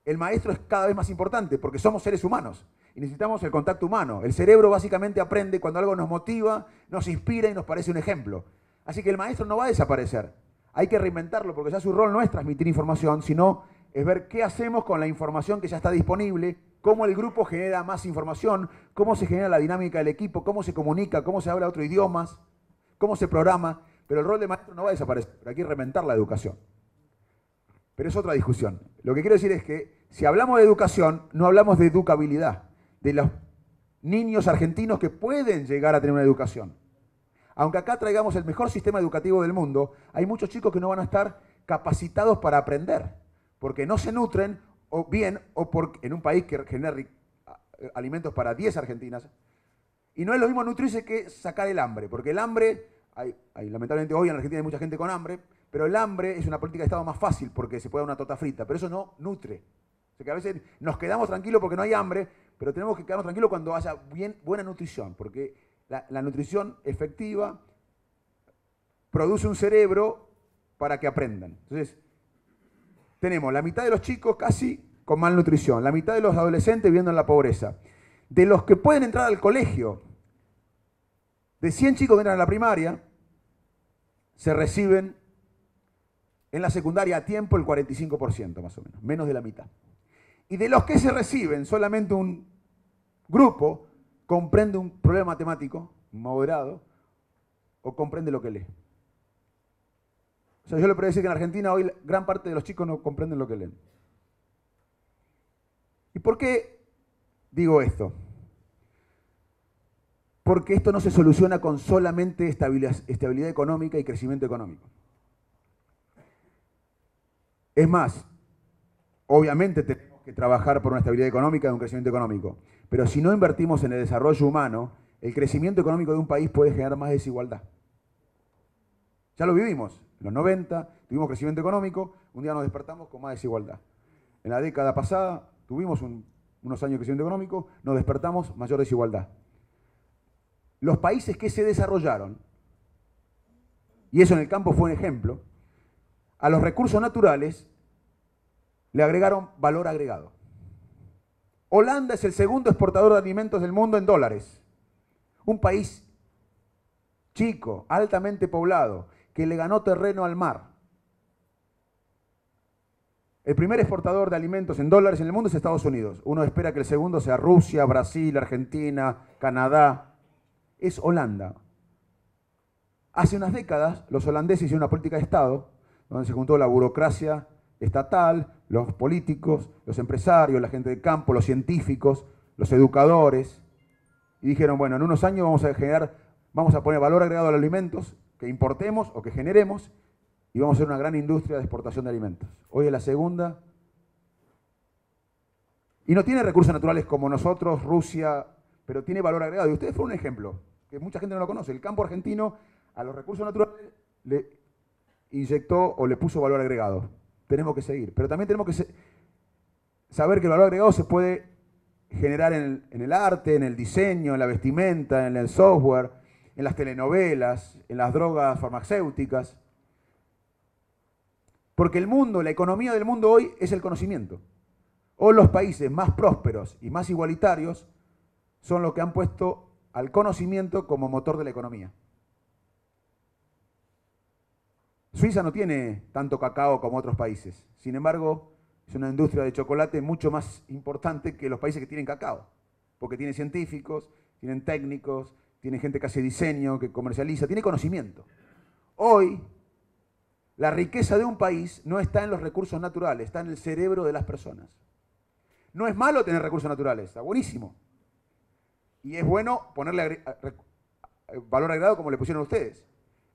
el maestro es cada vez más importante, porque somos seres humanos y necesitamos el contacto humano. El cerebro básicamente aprende cuando algo nos motiva, nos inspira y nos parece un ejemplo. Así que el maestro no va a desaparecer. Hay que reinventarlo, porque ya su rol no es transmitir información, sino es ver qué hacemos con la información que ya está disponible, cómo el grupo genera más información, cómo se genera la dinámica del equipo, cómo se comunica, cómo se habla otros idiomas, cómo se programa. Pero el rol de maestro no va a desaparecer, pero hay que reinventar la educación. Pero es otra discusión. Lo que quiero decir es que si hablamos de educación, no hablamos de educabilidad, de los niños argentinos que pueden llegar a tener una educación. Aunque acá traigamos el mejor sistema educativo del mundo, hay muchos chicos que no van a estar capacitados para aprender, porque no se nutren o bien, o porque en un país que genera alimentos para 10 argentinas, y no es lo mismo nutrirse que sacar el hambre, porque el hambre, lamentablemente hoy en Argentina hay mucha gente con hambre, pero el hambre es una política de Estado más fácil porque se puede dar una torta frita, pero eso no nutre. O sea que a veces nos quedamos tranquilos porque no hay hambre, pero tenemos que quedarnos tranquilos cuando haya buena nutrición, porque la nutrición efectiva produce un cerebro para que aprendan. Entonces, tenemos la mitad de los chicos casi con malnutrición, la mitad de los adolescentes viviendo en la pobreza. De los que pueden entrar al colegio, de 100 chicos que entran a la primaria, se reciben en la secundaria a tiempo el 45% más o menos de la mitad. Y de los que se reciben, solamente un grupo comprende un problema matemático moderado o comprende lo que lee. O sea, yo le puedo decir que en Argentina hoy gran parte de los chicos no comprenden lo que leen. ¿Y por qué digo esto? Porque esto no se soluciona con solamente estabilidad económica y crecimiento económico. Es más, obviamente tenemos que trabajar por una estabilidad económica y un crecimiento económico, pero si no invertimos en el desarrollo humano, el crecimiento económico de un país puede generar más desigualdad. Ya lo vivimos, en los 90 tuvimos crecimiento económico, un día nos despertamos con más desigualdad. En la década pasada tuvimos unos años de crecimiento económico, nos despertamos, mayor desigualdad. Los países que se desarrollaron, y eso en el campo fue un ejemplo, a los recursos naturales le agregaron valor agregado. Holanda es el segundo exportador de alimentos del mundo en dólares. Un país chico, altamente poblado, que le ganó terreno al mar. El primer exportador de alimentos en dólares en el mundo es Estados Unidos. Uno espera que el segundo sea Rusia, Brasil, Argentina, Canadá. Es Holanda. Hace unas décadas los holandeses hicieron una política de Estado donde se juntó la burocracia estatal, los políticos, los empresarios, la gente del campo, los científicos, los educadores, y dijeron, bueno, en unos años vamos a poner valor agregado a los alimentos que importemos o que generemos y vamos a hacer una gran industria de exportación de alimentos. Hoy es la segunda. Y no tiene recursos naturales como nosotros, Rusia, pero tiene valor agregado. Y ustedes fueron un ejemplo, que mucha gente no lo conoce. El campo argentino a los recursos naturales le inyectó o le puso valor agregado. Tenemos que seguir. Pero también tenemos que saber que el valor agregado se puede generar en el arte, en el diseño, en la vestimenta, en el software, en las telenovelas, en las drogas farmacéuticas. Porque el mundo, la economía del mundo hoy es el conocimiento. Hoy los países más prósperos y más igualitarios son los que han puesto al conocimiento como motor de la economía. Suiza no tiene tanto cacao como otros países. Sin embargo, es una industria de chocolate mucho más importante que los países que tienen cacao. Porque tiene científicos, tienen técnicos, tiene gente que hace diseño, que comercializa, tiene conocimiento. Hoy, La riqueza de un país no está en los recursos naturales, está en el cerebro de las personas. No es malo tener recursos naturales, está buenísimo. Y es bueno ponerle valor agregado como le pusieron ustedes.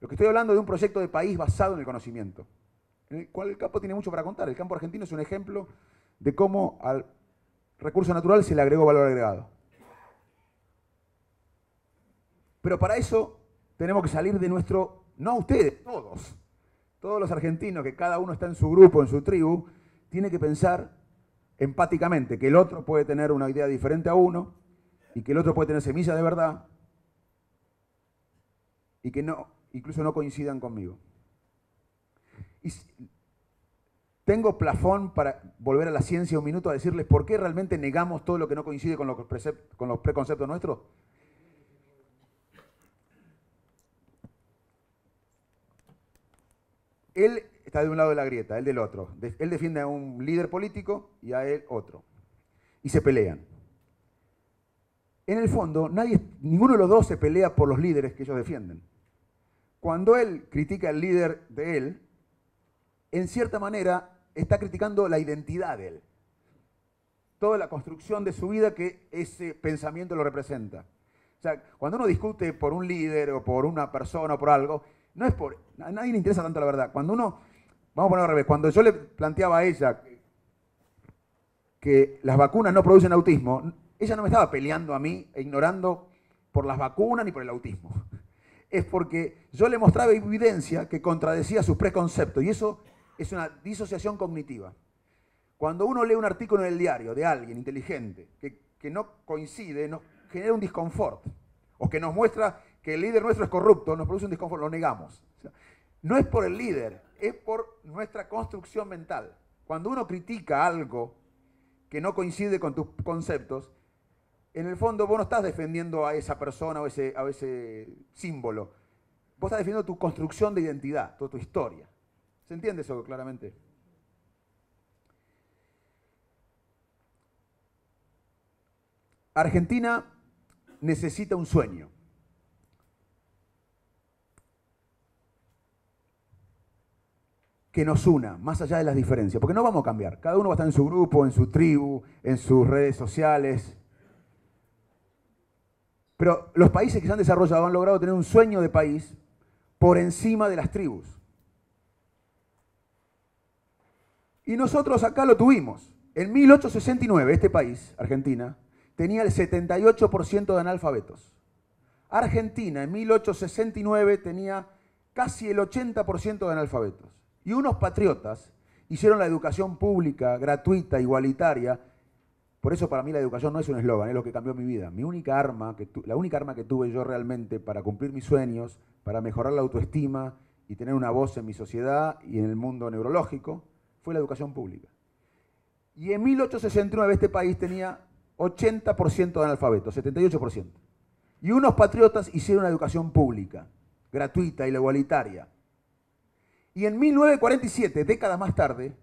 Lo que estoy hablando es de un proyecto de país basado en el conocimiento, en el cual el campo tiene mucho para contar. El campo argentino es un ejemplo de cómo al recurso natural se le agregó valor agregado. Pero para eso tenemos que salir de nuestro, no ustedes, todos los argentinos, que cada uno está en su grupo, en su tribu, tiene que pensar empáticamente que el otro puede tener una idea diferente a uno y que el otro puede tener semillas de verdad y que no, incluso no coincidan conmigo. Y tengo plafón para volver a la ciencia un minuto a decirles por qué realmente negamos todo lo que no coincide con los preconceptos nuestros. Él está de un lado de la grieta, él del otro. Él defiende a un líder político y a él otro. Y se pelean. En el fondo, ninguno de los dos se pelea por los líderes que ellos defienden. Cuando él critica al líder de él, en cierta manera está criticando la identidad de él. Toda la construcción de su vida que ese pensamiento lo representa. O sea, cuando uno discute por un líder o por una persona o por algo, no es por... A nadie le interesa tanto la verdad. Cuando uno... Vamos a ponerlo al revés. Cuando yo le planteaba a ella que las vacunas no producen autismo, ella no me estaba peleando a mí e ignorando por las vacunas ni por el autismo. Es porque yo le mostraba evidencia que contradecía sus preconceptos. Y eso es una disociación cognitiva. Cuando uno lee un artículo en el diario de alguien inteligente que no coincide, nos genera un disconfort. O que nos muestra que el líder nuestro es corrupto, nos produce un disconfort, lo negamos. O sea, no es por el líder, es por nuestra construcción mental. Cuando uno critica algo que no coincide con tus conceptos, en el fondo vos no estás defendiendo a esa persona o a ese símbolo. Vos estás defendiendo tu construcción de identidad, tu historia. ¿Se entiende eso claramente? Argentina necesita un sueño. Que nos una, más allá de las diferencias, porque no vamos a cambiar. Cada uno va a estar en su grupo, en su tribu, en sus redes sociales. Pero los países que se han desarrollado han logrado tener un sueño de país por encima de las tribus. Y nosotros acá lo tuvimos. En 1869, este país, Argentina, tenía el 78% de analfabetos. Argentina en 1869 tenía casi el 80% de analfabetos. Y unos patriotas hicieron la educación pública, gratuita, igualitaria. Por eso para mí la educación no es un eslogan, es lo que cambió mi vida. La única arma que tuve yo realmente para cumplir mis sueños, para mejorar la autoestima y tener una voz en mi sociedad y en el mundo neurológico, fue la educación pública. Y en 1869 este país tenía 80% de analfabetos, 78%. Y unos patriotas hicieron una educación pública, gratuita y igualitaria. Y en 1947, décadas más tarde,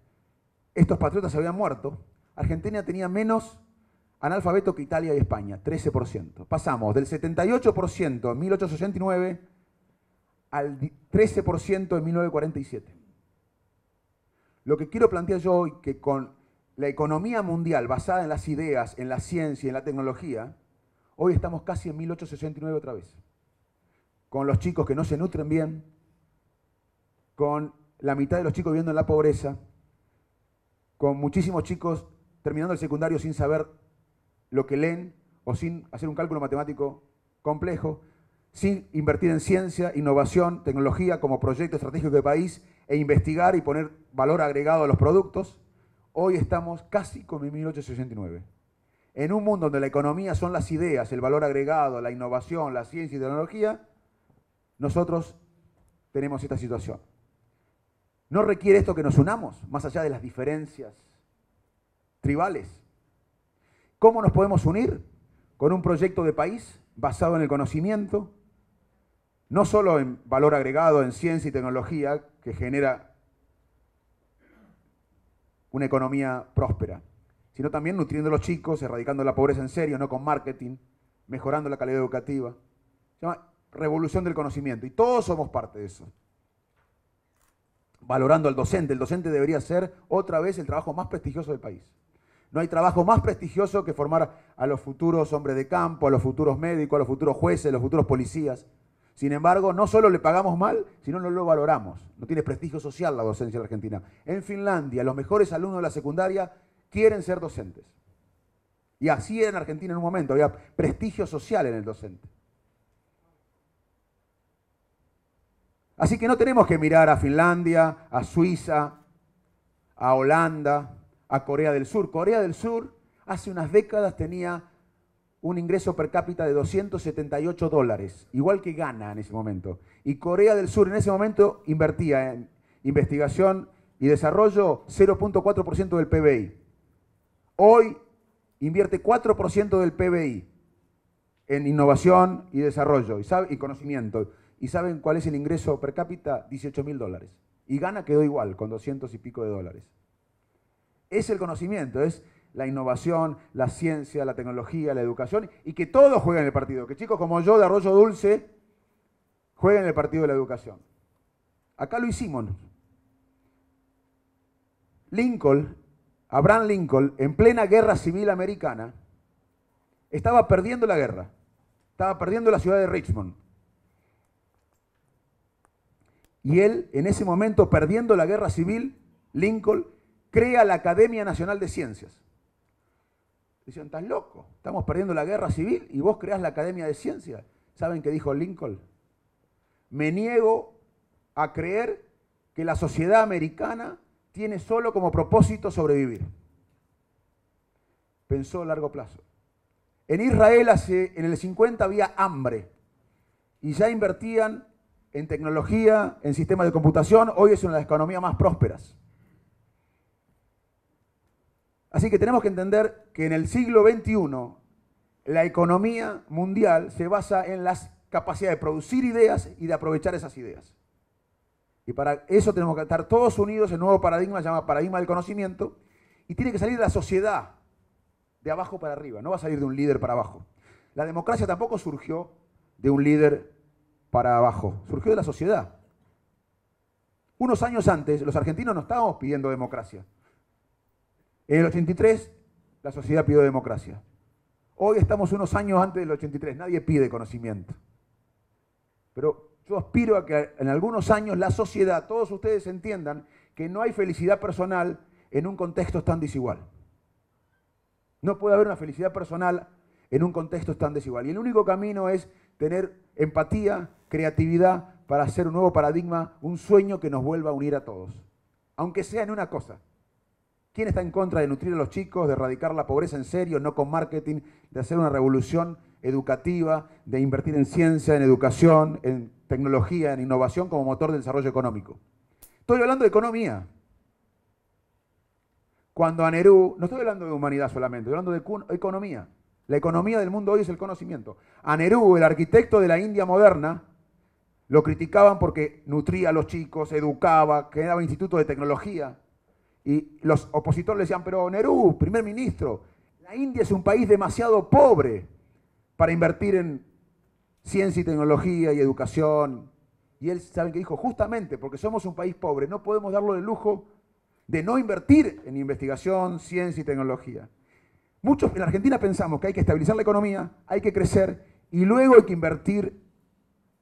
estos patriotas se habían muerto. Argentina tenía menos analfabetos que Italia y España, 13%. Pasamos del 78% en 1869 al 13% en 1947. Lo que quiero plantear yo hoy, que con la economía mundial basada en las ideas, en la ciencia y en la tecnología, hoy estamos casi en 1869 otra vez. Con los chicos que no se nutren bien, con la mitad de los chicos viviendo en la pobreza, con muchísimos chicos terminando el secundario sin saber lo que leen o sin hacer un cálculo matemático complejo, sin invertir en ciencia, innovación, tecnología como proyecto estratégico de país e investigar y poner valor agregado a los productos. Hoy estamos casi con 1869. En un mundo donde la economía son las ideas, el valor agregado, la innovación, la ciencia y tecnología, nosotros tenemos esta situación. ¿No requiere esto que nos unamos, más allá de las diferencias tribales? ¿Cómo nos podemos unir? Con un proyecto de país basado en el conocimiento, no solo en valor agregado, en ciencia y tecnología, que genera una economía próspera, sino también nutriendo a los chicos, erradicando la pobreza en serio, no con marketing, mejorando la calidad educativa. Se llama revolución del conocimiento y todos somos parte de eso. valorando al docente. El docente debería ser otra vez el trabajo más prestigioso del país. No hay trabajo más prestigioso que formar a los futuros hombres de campo, a los futuros médicos, a los futuros jueces, a los futuros policías. Sin embargo, no solo le pagamos mal, sino no lo valoramos. No tiene prestigio social la docencia en la Argentina. En Finlandia, los mejores alumnos de la secundaria quieren ser docentes. Y así era en Argentina en un momento, había prestigio social en el docente. Así que no tenemos que mirar a Finlandia, a Suiza, a Holanda, a Corea del Sur. Corea del Sur hace unas décadas tenía un ingreso per cápita de $278, igual que Ghana en ese momento. Y Corea del Sur en ese momento invertía en investigación y desarrollo 0.4% del PBI. Hoy invierte 4% del PBI en innovación y desarrollo y conocimiento. ¿Y saben cuál es el ingreso per cápita? $18.000. Y Ghana quedó igual, con 200 y pico de dólares. Es el conocimiento, es la innovación, la ciencia, la tecnología, la educación, y que todos jueguen el partido, que chicos como yo de Arroyo Dulce jueguen el partido de la educación. Acá lo hicimos. Abraham Lincoln, en plena guerra civil americana, estaba perdiendo la guerra, estaba perdiendo la ciudad de Richmond. Y él, en ese momento, perdiendo la guerra civil, Lincoln crea la Academia Nacional de Ciencias. Dicen, ¿estás loco? Estamos perdiendo la guerra civil y vos creás la Academia de Ciencias. ¿Saben qué dijo Lincoln? Me niego a creer que la sociedad americana tiene solo como propósito sobrevivir. Pensó a largo plazo. En Israel en el 50 había hambre y ya invertían en tecnología, en sistemas de computación. Hoy es una de las economías más prósperas. Así que tenemos que entender que en el siglo XXI la economía mundial se basa en las capacidades de producir ideas y de aprovechar esas ideas. Y para eso tenemos que estar todos unidos en un nuevo paradigma, se llama paradigma del conocimiento, y tiene que salir de la sociedad de abajo para arriba, no va a salir de un líder para abajo. La democracia tampoco surgió de un líder para abajo, surgió de la sociedad. Unos años antes, los argentinos no estábamos pidiendo democracia. En el 83, la sociedad pidió democracia. Hoy estamos unos años antes del 83, nadie pide conocimiento. Pero yo aspiro a que en algunos años la sociedad, todos ustedes entiendan que no hay felicidad personal en un contexto tan desigual. No puede haber una felicidad personal en un contexto tan desigual. Y el único camino es tener empatía, creatividad para hacer un nuevo paradigma, un sueño que nos vuelva a unir a todos. Aunque sea en una cosa. ¿Quién está en contra de nutrir a los chicos, de erradicar la pobreza en serio, no con marketing, de hacer una revolución educativa, de invertir en ciencia, en educación, en tecnología, en innovación como motor del desarrollo económico? Estoy hablando de economía. Cuando a Nehru, no estoy hablando de humanidad solamente, estoy hablando de economía. La economía del mundo hoy es el conocimiento. A Nehru, el arquitecto de la India moderna, lo criticaban porque nutría a los chicos, educaba, creaba institutos de tecnología. Y los opositores le decían, pero Nehru, primer ministro, la India es un país demasiado pobre para invertir en ciencia y tecnología y educación. Y él, ¿saben qué dijo? Justamente porque somos un país pobre, no podemos darlo el lujo de no invertir en investigación, ciencia y tecnología. Muchos en Argentina pensamos que hay que estabilizar la economía, hay que crecer y luego hay que invertir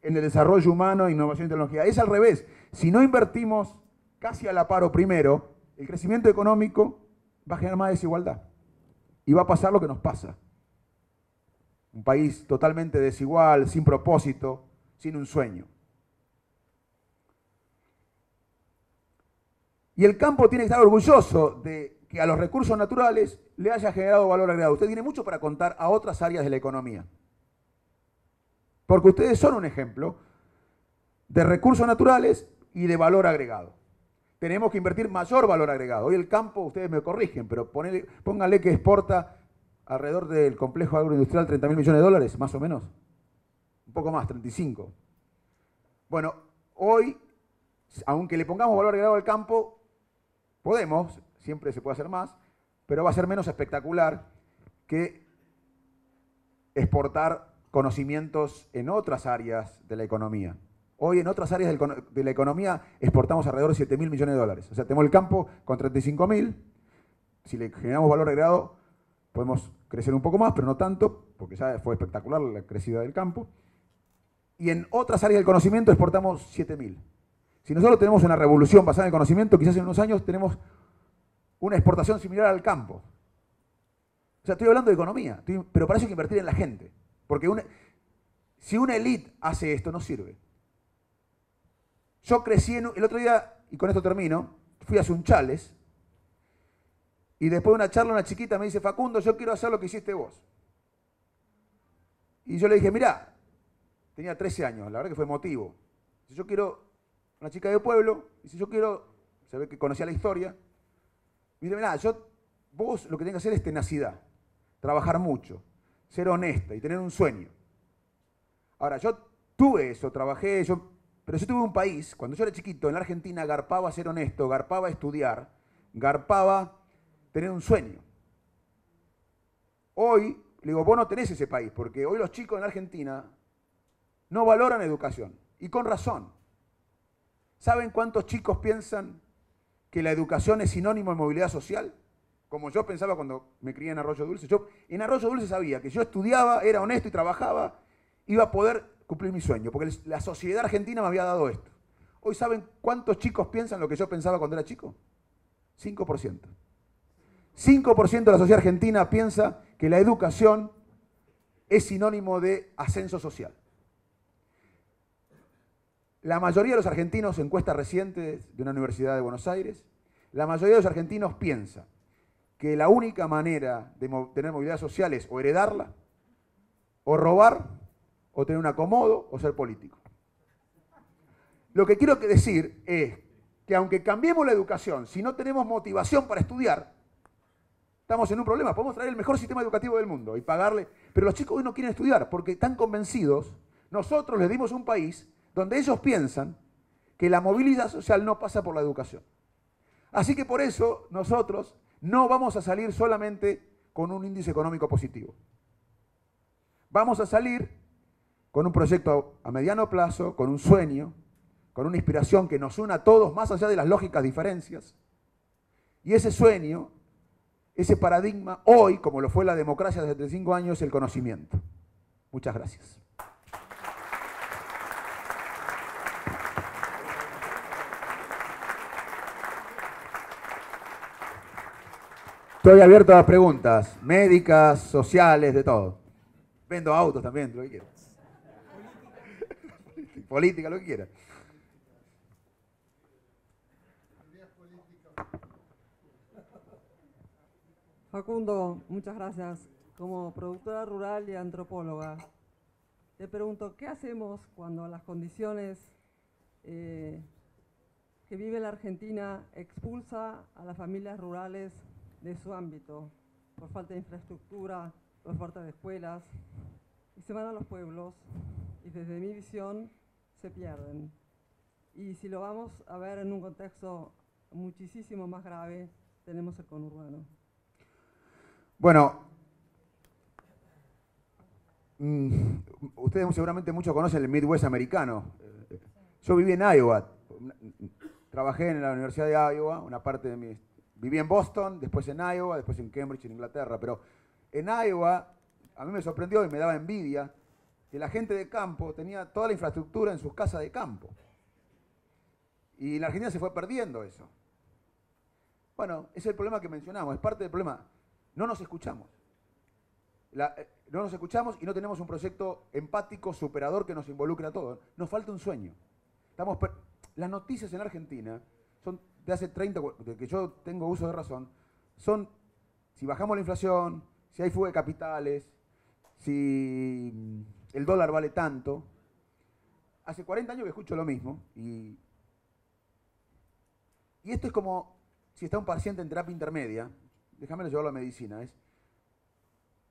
en el desarrollo humano, innovación y tecnología. Es al revés. Si no invertimos casi a la par o primero, el crecimiento económico va a generar más desigualdad. Y va a pasar lo que nos pasa. Un país totalmente desigual, sin propósito, sin un sueño. Y el campo tiene que estar orgulloso de que a los recursos naturales le haya generado valor agregado. Usted tiene mucho para contar a otras áreas de la economía. Porque ustedes son un ejemplo de recursos naturales y de valor agregado. Tenemos que invertir mayor valor agregado. Hoy el campo, ustedes me corrigen, pero pónganle que exporta alrededor del complejo agroindustrial 30.000 millones de dólares, más o menos. Un poco más, 35. Bueno, hoy, aunque le pongamos valor agregado al campo, podemos, siempre se puede hacer más, pero va a ser menos espectacular que exportar conocimientos en otras áreas de la economía. Hoy en otras áreas de la economía exportamos alrededor de 7.000 millones de dólares. O sea, tenemos el campo con 35.000. Si le generamos valor agregado, podemos crecer un poco más, pero no tanto, porque ya fue espectacular la crecida del campo. Y en otras áreas del conocimiento exportamos 7.000. Si nosotros tenemos una revolución basada en el conocimiento, quizás en unos años tenemos una exportación similar al campo. O sea, estoy hablando de economía, pero para eso hay que invertir en la gente. Porque si una élite hace esto, no sirve. Yo crecí el otro día, y con esto termino, fui a Sunchales, y después de una charla, una chiquita me dice, Facundo, yo quiero hacer lo que hiciste vos. Y yo le dije, mirá, tenía 13 años, la verdad que fue emotivo. Si yo quiero, una chica de pueblo, y si yo quiero, se ve que conocía la historia, me dice, mirá, vos lo que tenés que hacer es tenacidad, trabajar mucho, ser honesta y tener un sueño. Ahora, yo tuve eso, trabajé, pero yo tuve un país, cuando yo era chiquito, en la Argentina, garpaba ser honesto, garpaba estudiar, garpaba tener un sueño. Hoy, le digo, vos no tenés ese país, porque hoy los chicos en la Argentina no valoran educación, y con razón. ¿Saben cuántos chicos piensan que la educación es sinónimo de movilidad social? Como yo pensaba cuando me crié en Arroyo Dulce. Yo en Arroyo Dulce sabía que yo estudiaba, era honesto y trabajaba, iba a poder cumplir mi sueño, porque la sociedad argentina me había dado esto. Hoy, ¿saben cuántos chicos piensan lo que yo pensaba cuando era chico? 5%. 5% de la sociedad argentina piensa que la educación es sinónimo de ascenso social. La mayoría de los argentinos, encuestas recientes de una universidad de Buenos Aires, la mayoría de los argentinos piensa que la única manera de tener movilidad social es o heredarla, o robar, o tener un acomodo, o ser político. Lo que quiero decir es que aunque cambiemos la educación, si no tenemos motivación para estudiar, estamos en un problema. Podemos traer el mejor sistema educativo del mundo y pagarle, pero los chicos hoy no quieren estudiar porque están convencidos. Nosotros les dimos un país donde ellos piensan que la movilidad social no pasa por la educación. Así que por eso nosotros no vamos a salir solamente con un índice económico positivo. Vamos a salir con un proyecto a mediano plazo, con un sueño, con una inspiración que nos una a todos más allá de las lógicas diferencias. Y ese sueño, ese paradigma, hoy, como lo fue la democracia de 75 años, es el conocimiento. Muchas gracias. Estoy abierto a preguntas médicas, sociales, de todo. Vendo autos también, lo que quieras. Política, lo que quieras. Facundo, muchas gracias. Como productora rural y antropóloga, te pregunto, ¿qué hacemos cuando las condiciones que vive la Argentina expulsa a las familias rurales de su ámbito por falta de infraestructura, por falta de escuelas, y se van a los pueblos y desde mi visión se pierden? Y si lo vamos a ver en un contexto muchísimo más grave, tenemos el conurbano. Bueno, ustedes seguramente muchos conocen el Midwest americano. Yo viví en Iowa, trabajé en la Universidad de Iowa, una parte de mi... Viví en Boston, después en Iowa, después en Cambridge, en Inglaterra, pero en Iowa a mí me sorprendió y me daba envidia que la gente de campo tenía toda la infraestructura en sus casas de campo. Y en la Argentina se fue perdiendo eso. Bueno, ese es el problema que mencionamos, es parte del problema. No nos escuchamos. No nos escuchamos y no tenemos un proyecto empático, superador que nos involucre a todos. Nos falta un sueño. Las noticias en Argentina son de hace 30, de que yo tengo uso de razón, son si bajamos la inflación, si hay fuga de capitales, si el dólar vale tanto. Hace 40 años que escucho lo mismo y esto es como si está un paciente en terapia intermedia, déjame llevarlo a medicina,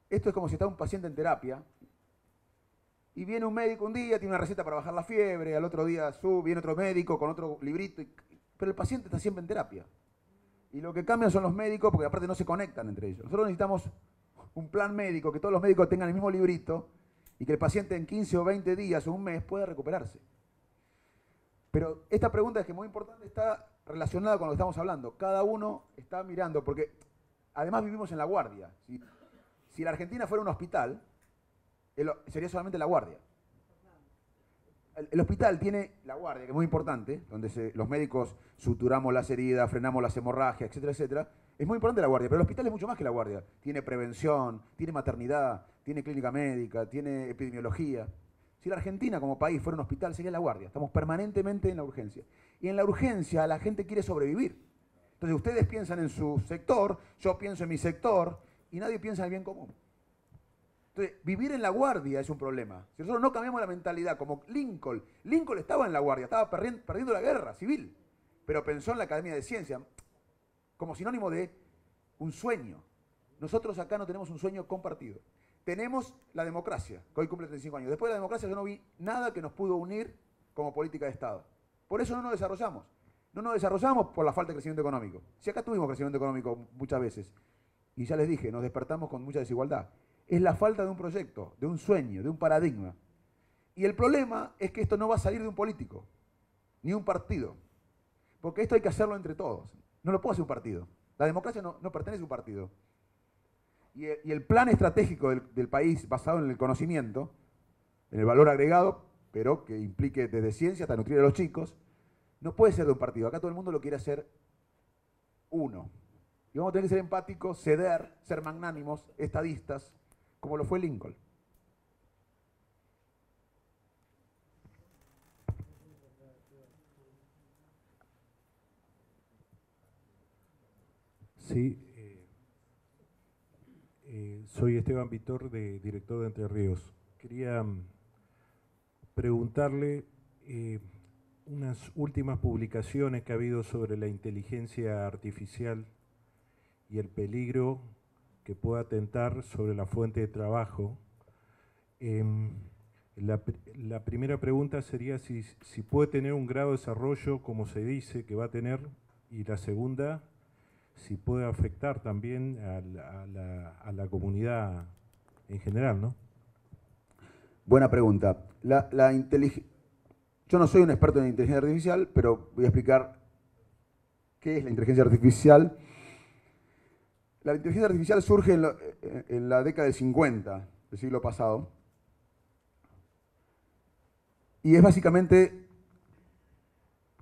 esto es como si está un paciente en terapia y viene un médico un día, tiene una receta para bajar la fiebre, al otro día viene otro médico con otro librito, pero el paciente está siempre en terapia. Y lo que cambian son los médicos, porque aparte no se conectan entre ellos. Nosotros necesitamos un plan médico, que todos los médicos tengan el mismo librito y que el paciente en 15 o 20 días o un mes pueda recuperarse. Pero esta pregunta es que muy importante, está relacionada con lo que estamos hablando. Cada uno está mirando, porque además vivimos en La Guardia. Si la Argentina fuera un hospital, sería solamente La Guardia. El hospital tiene La Guardia, que es muy importante, donde los médicos suturamos las heridas, frenamos las hemorragias, etcétera, etcétera. Es muy importante La Guardia, pero el hospital es mucho más que La Guardia. Tiene prevención, tiene maternidad, tiene clínica médica, tiene epidemiología. Si la Argentina como país fuera un hospital, sería La Guardia. Estamos permanentemente en la urgencia. Y en la urgencia la gente quiere sobrevivir. Entonces ustedes piensan en su sector, yo pienso en mi sector, y nadie piensa en el bien común. Entonces, vivir en La Guardia es un problema. Si nosotros no cambiamos la mentalidad, como Lincoln estaba en La Guardia, estaba perdiendo la guerra civil, pero pensó en la Academia de Ciencias como sinónimo de un sueño. Nosotros acá no tenemos un sueño compartido. Tenemos la democracia, que hoy cumple 35 años. Después de la democracia yo no vi nada que nos pudo unir como política de Estado. Por eso no nos desarrollamos. No nos desarrollamos por la falta de crecimiento económico. Si acá tuvimos crecimiento económico muchas veces, y ya les dije, nos despertamos con mucha desigualdad. Es la falta de un proyecto, de un sueño, de un paradigma. Y el problema es que esto no va a salir de un político, ni un partido. Porque esto hay que hacerlo entre todos. No lo puede hacer un partido. La democracia no pertenece a un partido. Y el plan estratégico del país basado en el conocimiento, en el valor agregado, pero que implique desde ciencia hasta nutrir a los chicos, no puede ser de un partido. Acá todo el mundo lo quiere hacer uno. Y vamos a tener que ser empáticos, ceder, ser magnánimos, estadistas, como lo fue Lincoln. Sí, soy Esteban Vitor, director de Entre Ríos. Quería preguntarle unas últimas publicaciones que ha habido sobre la inteligencia artificial y el peligro que puede atentar sobre la fuente de trabajo. La primera pregunta sería si puede tener un grado de desarrollo como se dice que va a tener, y la segunda, si puede afectar también a la comunidad en general, ¿no? Buena pregunta. Yo no soy un experto en inteligencia artificial, pero voy a explicar qué es la inteligencia artificial. La inteligencia artificial surge en la década del 50 del siglo pasado. Y es básicamente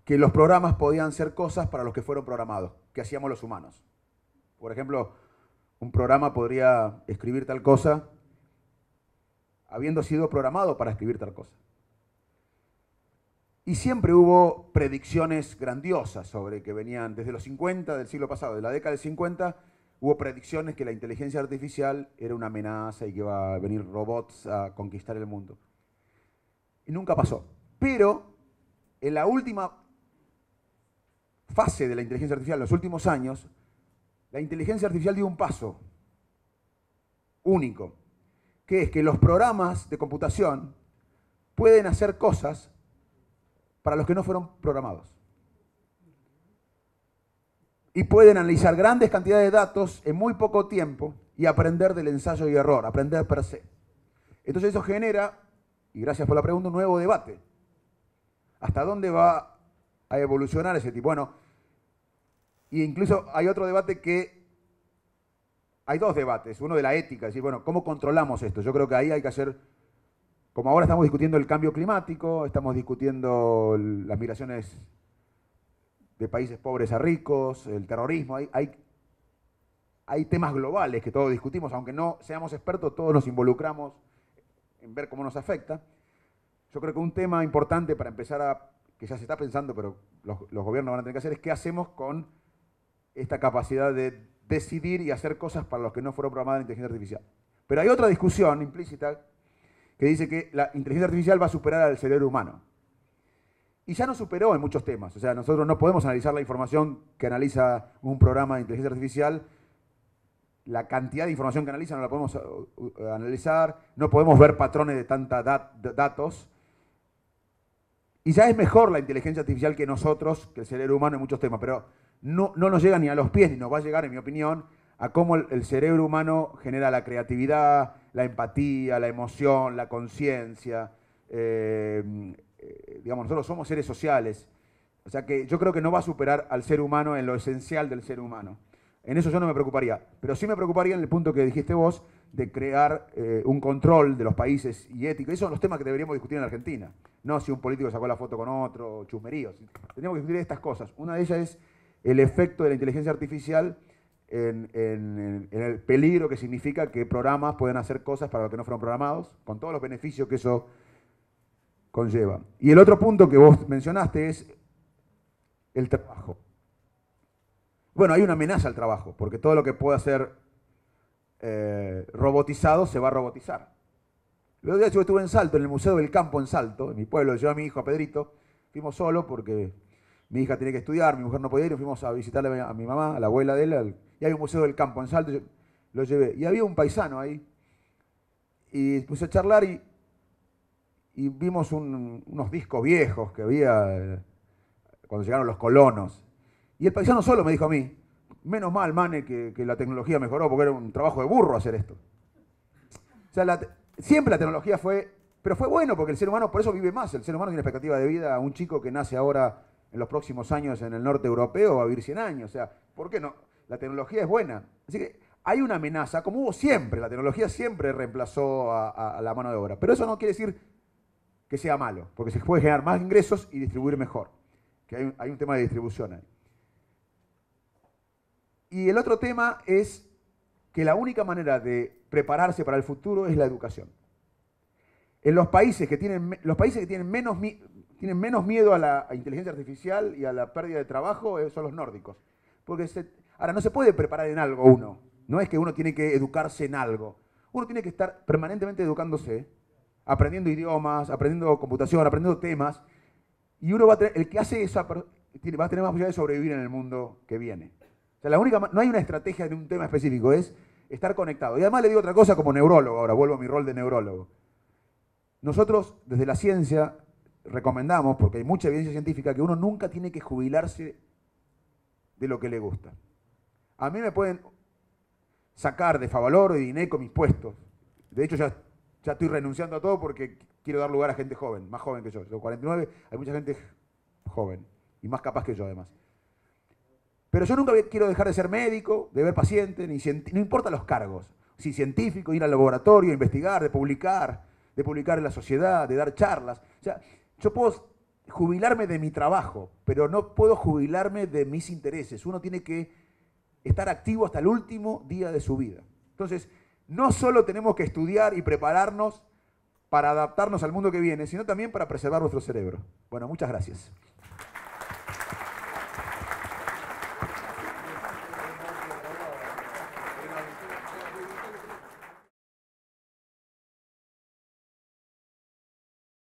que los programas podían ser cosas para los que fueron programados, que hacíamos los humanos. Por ejemplo, un programa podría escribir tal cosa habiendo sido programado para escribir tal cosa. Y siempre hubo predicciones grandiosas sobre que venían desde los 50 del siglo pasado, de la década del 50, hubo predicciones que la inteligencia artificial era una amenaza y que iba a venir robots a conquistar el mundo. Y nunca pasó. Pero en la última fase de la inteligencia artificial, en los últimos años, la inteligencia artificial dio un paso único, que es que los programas de computación pueden hacer cosas para los que no fueron programados. Y pueden analizar grandes cantidades de datos en muy poco tiempo y aprender del ensayo y error, aprender per se. Entonces eso genera, y gracias por la pregunta, un nuevo debate. ¿Hasta dónde va a evolucionar ese tipo? Bueno, y incluso hay otro debate hay dos debates, uno de la ética, es decir, bueno, ¿cómo controlamos esto? Yo creo que ahí hay que hacer, como ahora estamos discutiendo el cambio climático, estamos discutiendo las migraciones de países pobres a ricos, el terrorismo, hay temas globales que todos discutimos, aunque no seamos expertos, todos nos involucramos en ver cómo nos afecta. Yo creo que un tema importante para empezar que ya se está pensando, pero los gobiernos van a tener que hacer, es qué hacemos con esta capacidad de decidir y hacer cosas para los que no fueron programadas en inteligencia artificial. Pero hay otra discusión implícita que dice que la inteligencia artificial va a superar al cerebro humano. Y ya nos superó en muchos temas. O sea, nosotros no podemos analizar la información que analiza un programa de inteligencia artificial. La cantidad de información que analiza no la podemos analizar. No podemos ver patrones de tanta datos. Y ya es mejor la inteligencia artificial que nosotros, que el cerebro humano en muchos temas. Pero no nos llega ni a los pies, ni nos va a llegar, en mi opinión, a cómo el cerebro humano genera la creatividad, la empatía, la emoción, la conciencia. digamos, nosotros somos seres sociales. O sea que yo creo que no va a superar al ser humano en lo esencial del ser humano. En eso yo no me preocuparía. Pero sí me preocuparía en el punto que dijiste vos, de crear un control de los países y ético. Esos son los temas que deberíamos discutir en Argentina. No si un político sacó la foto con otro, chusmeríos. Tenemos que discutir estas cosas. Una de ellas es el efecto de la inteligencia artificial en el peligro que significa que programas pueden hacer cosas para los que no fueron programados, con todos los beneficios que eso conlleva. Y el otro punto que vos mencionaste es el trabajo. Bueno, hay una amenaza al trabajo, porque todo lo que pueda ser robotizado se va a robotizar. El otro día yo estuve en Salto, en el Museo del Campo en Salto, en mi pueblo, llevé a mi hijo, a Pedrito, fuimos solos porque mi hija tenía que estudiar, mi mujer no podía ir, y fuimos a visitarle a mi mamá, a la abuela de él, y hay un Museo del Campo en Salto, yo lo llevé. Y había un paisano ahí, y puse a charlar y vimos unos discos viejos que había cuando llegaron los colonos. Y el paisano solo me dijo a mí, menos mal, Mane, que la tecnología mejoró, porque era un trabajo de burro hacer esto. O sea, siempre la tecnología fue, pero fue bueno, porque el ser humano por eso vive más. El ser humano tiene expectativa de vida. Un chico que nace ahora en los próximos años en el norte europeo va a vivir 100 años. O sea, ¿por qué no? La tecnología es buena. Así que hay una amenaza, como hubo siempre. La tecnología siempre reemplazó a la mano de obra. Pero eso no quiere decir que sea malo, porque se puede generar más ingresos y distribuir mejor. Que hay un tema de distribución ahí. Y el otro tema es que la única manera de prepararse para el futuro es la educación. En los países que tienen menos miedo a la inteligencia artificial y a la pérdida de trabajo son los nórdicos. Porque ahora, no se puede preparar en algo uno. No es que uno tiene que educarse en algo. Uno tiene que estar permanentemente educándose, aprendiendo idiomas, aprendiendo computación, aprendiendo temas. Y uno el que hace eso va a tener más posibilidad de sobrevivir en el mundo que viene. O sea, no hay una estrategia en un tema específico, es estar conectado. Y además le digo otra cosa como neurólogo, ahora vuelvo a mi rol de neurólogo. Nosotros, desde la ciencia, recomendamos, porque hay mucha evidencia científica, que uno nunca tiene que jubilarse de lo que le gusta. A mí me pueden sacar de Favaloro y de INECO mis puestos. De hecho, ya estoy renunciando a todo porque quiero dar lugar a gente joven, más joven que yo. Yo 49, hay mucha gente joven y más capaz que yo además. Pero yo nunca quiero dejar de ser médico, de ver pacientes, no importa los cargos. Si científico, ir al laboratorio, investigar, de publicar en la sociedad, de dar charlas. O sea, yo puedo jubilarme de mi trabajo, pero no puedo jubilarme de mis intereses. Uno tiene que estar activo hasta el último día de su vida. Entonces, no solo tenemos que estudiar y prepararnos para adaptarnos al mundo que viene, sino también para preservar nuestro cerebro. Bueno, muchas gracias.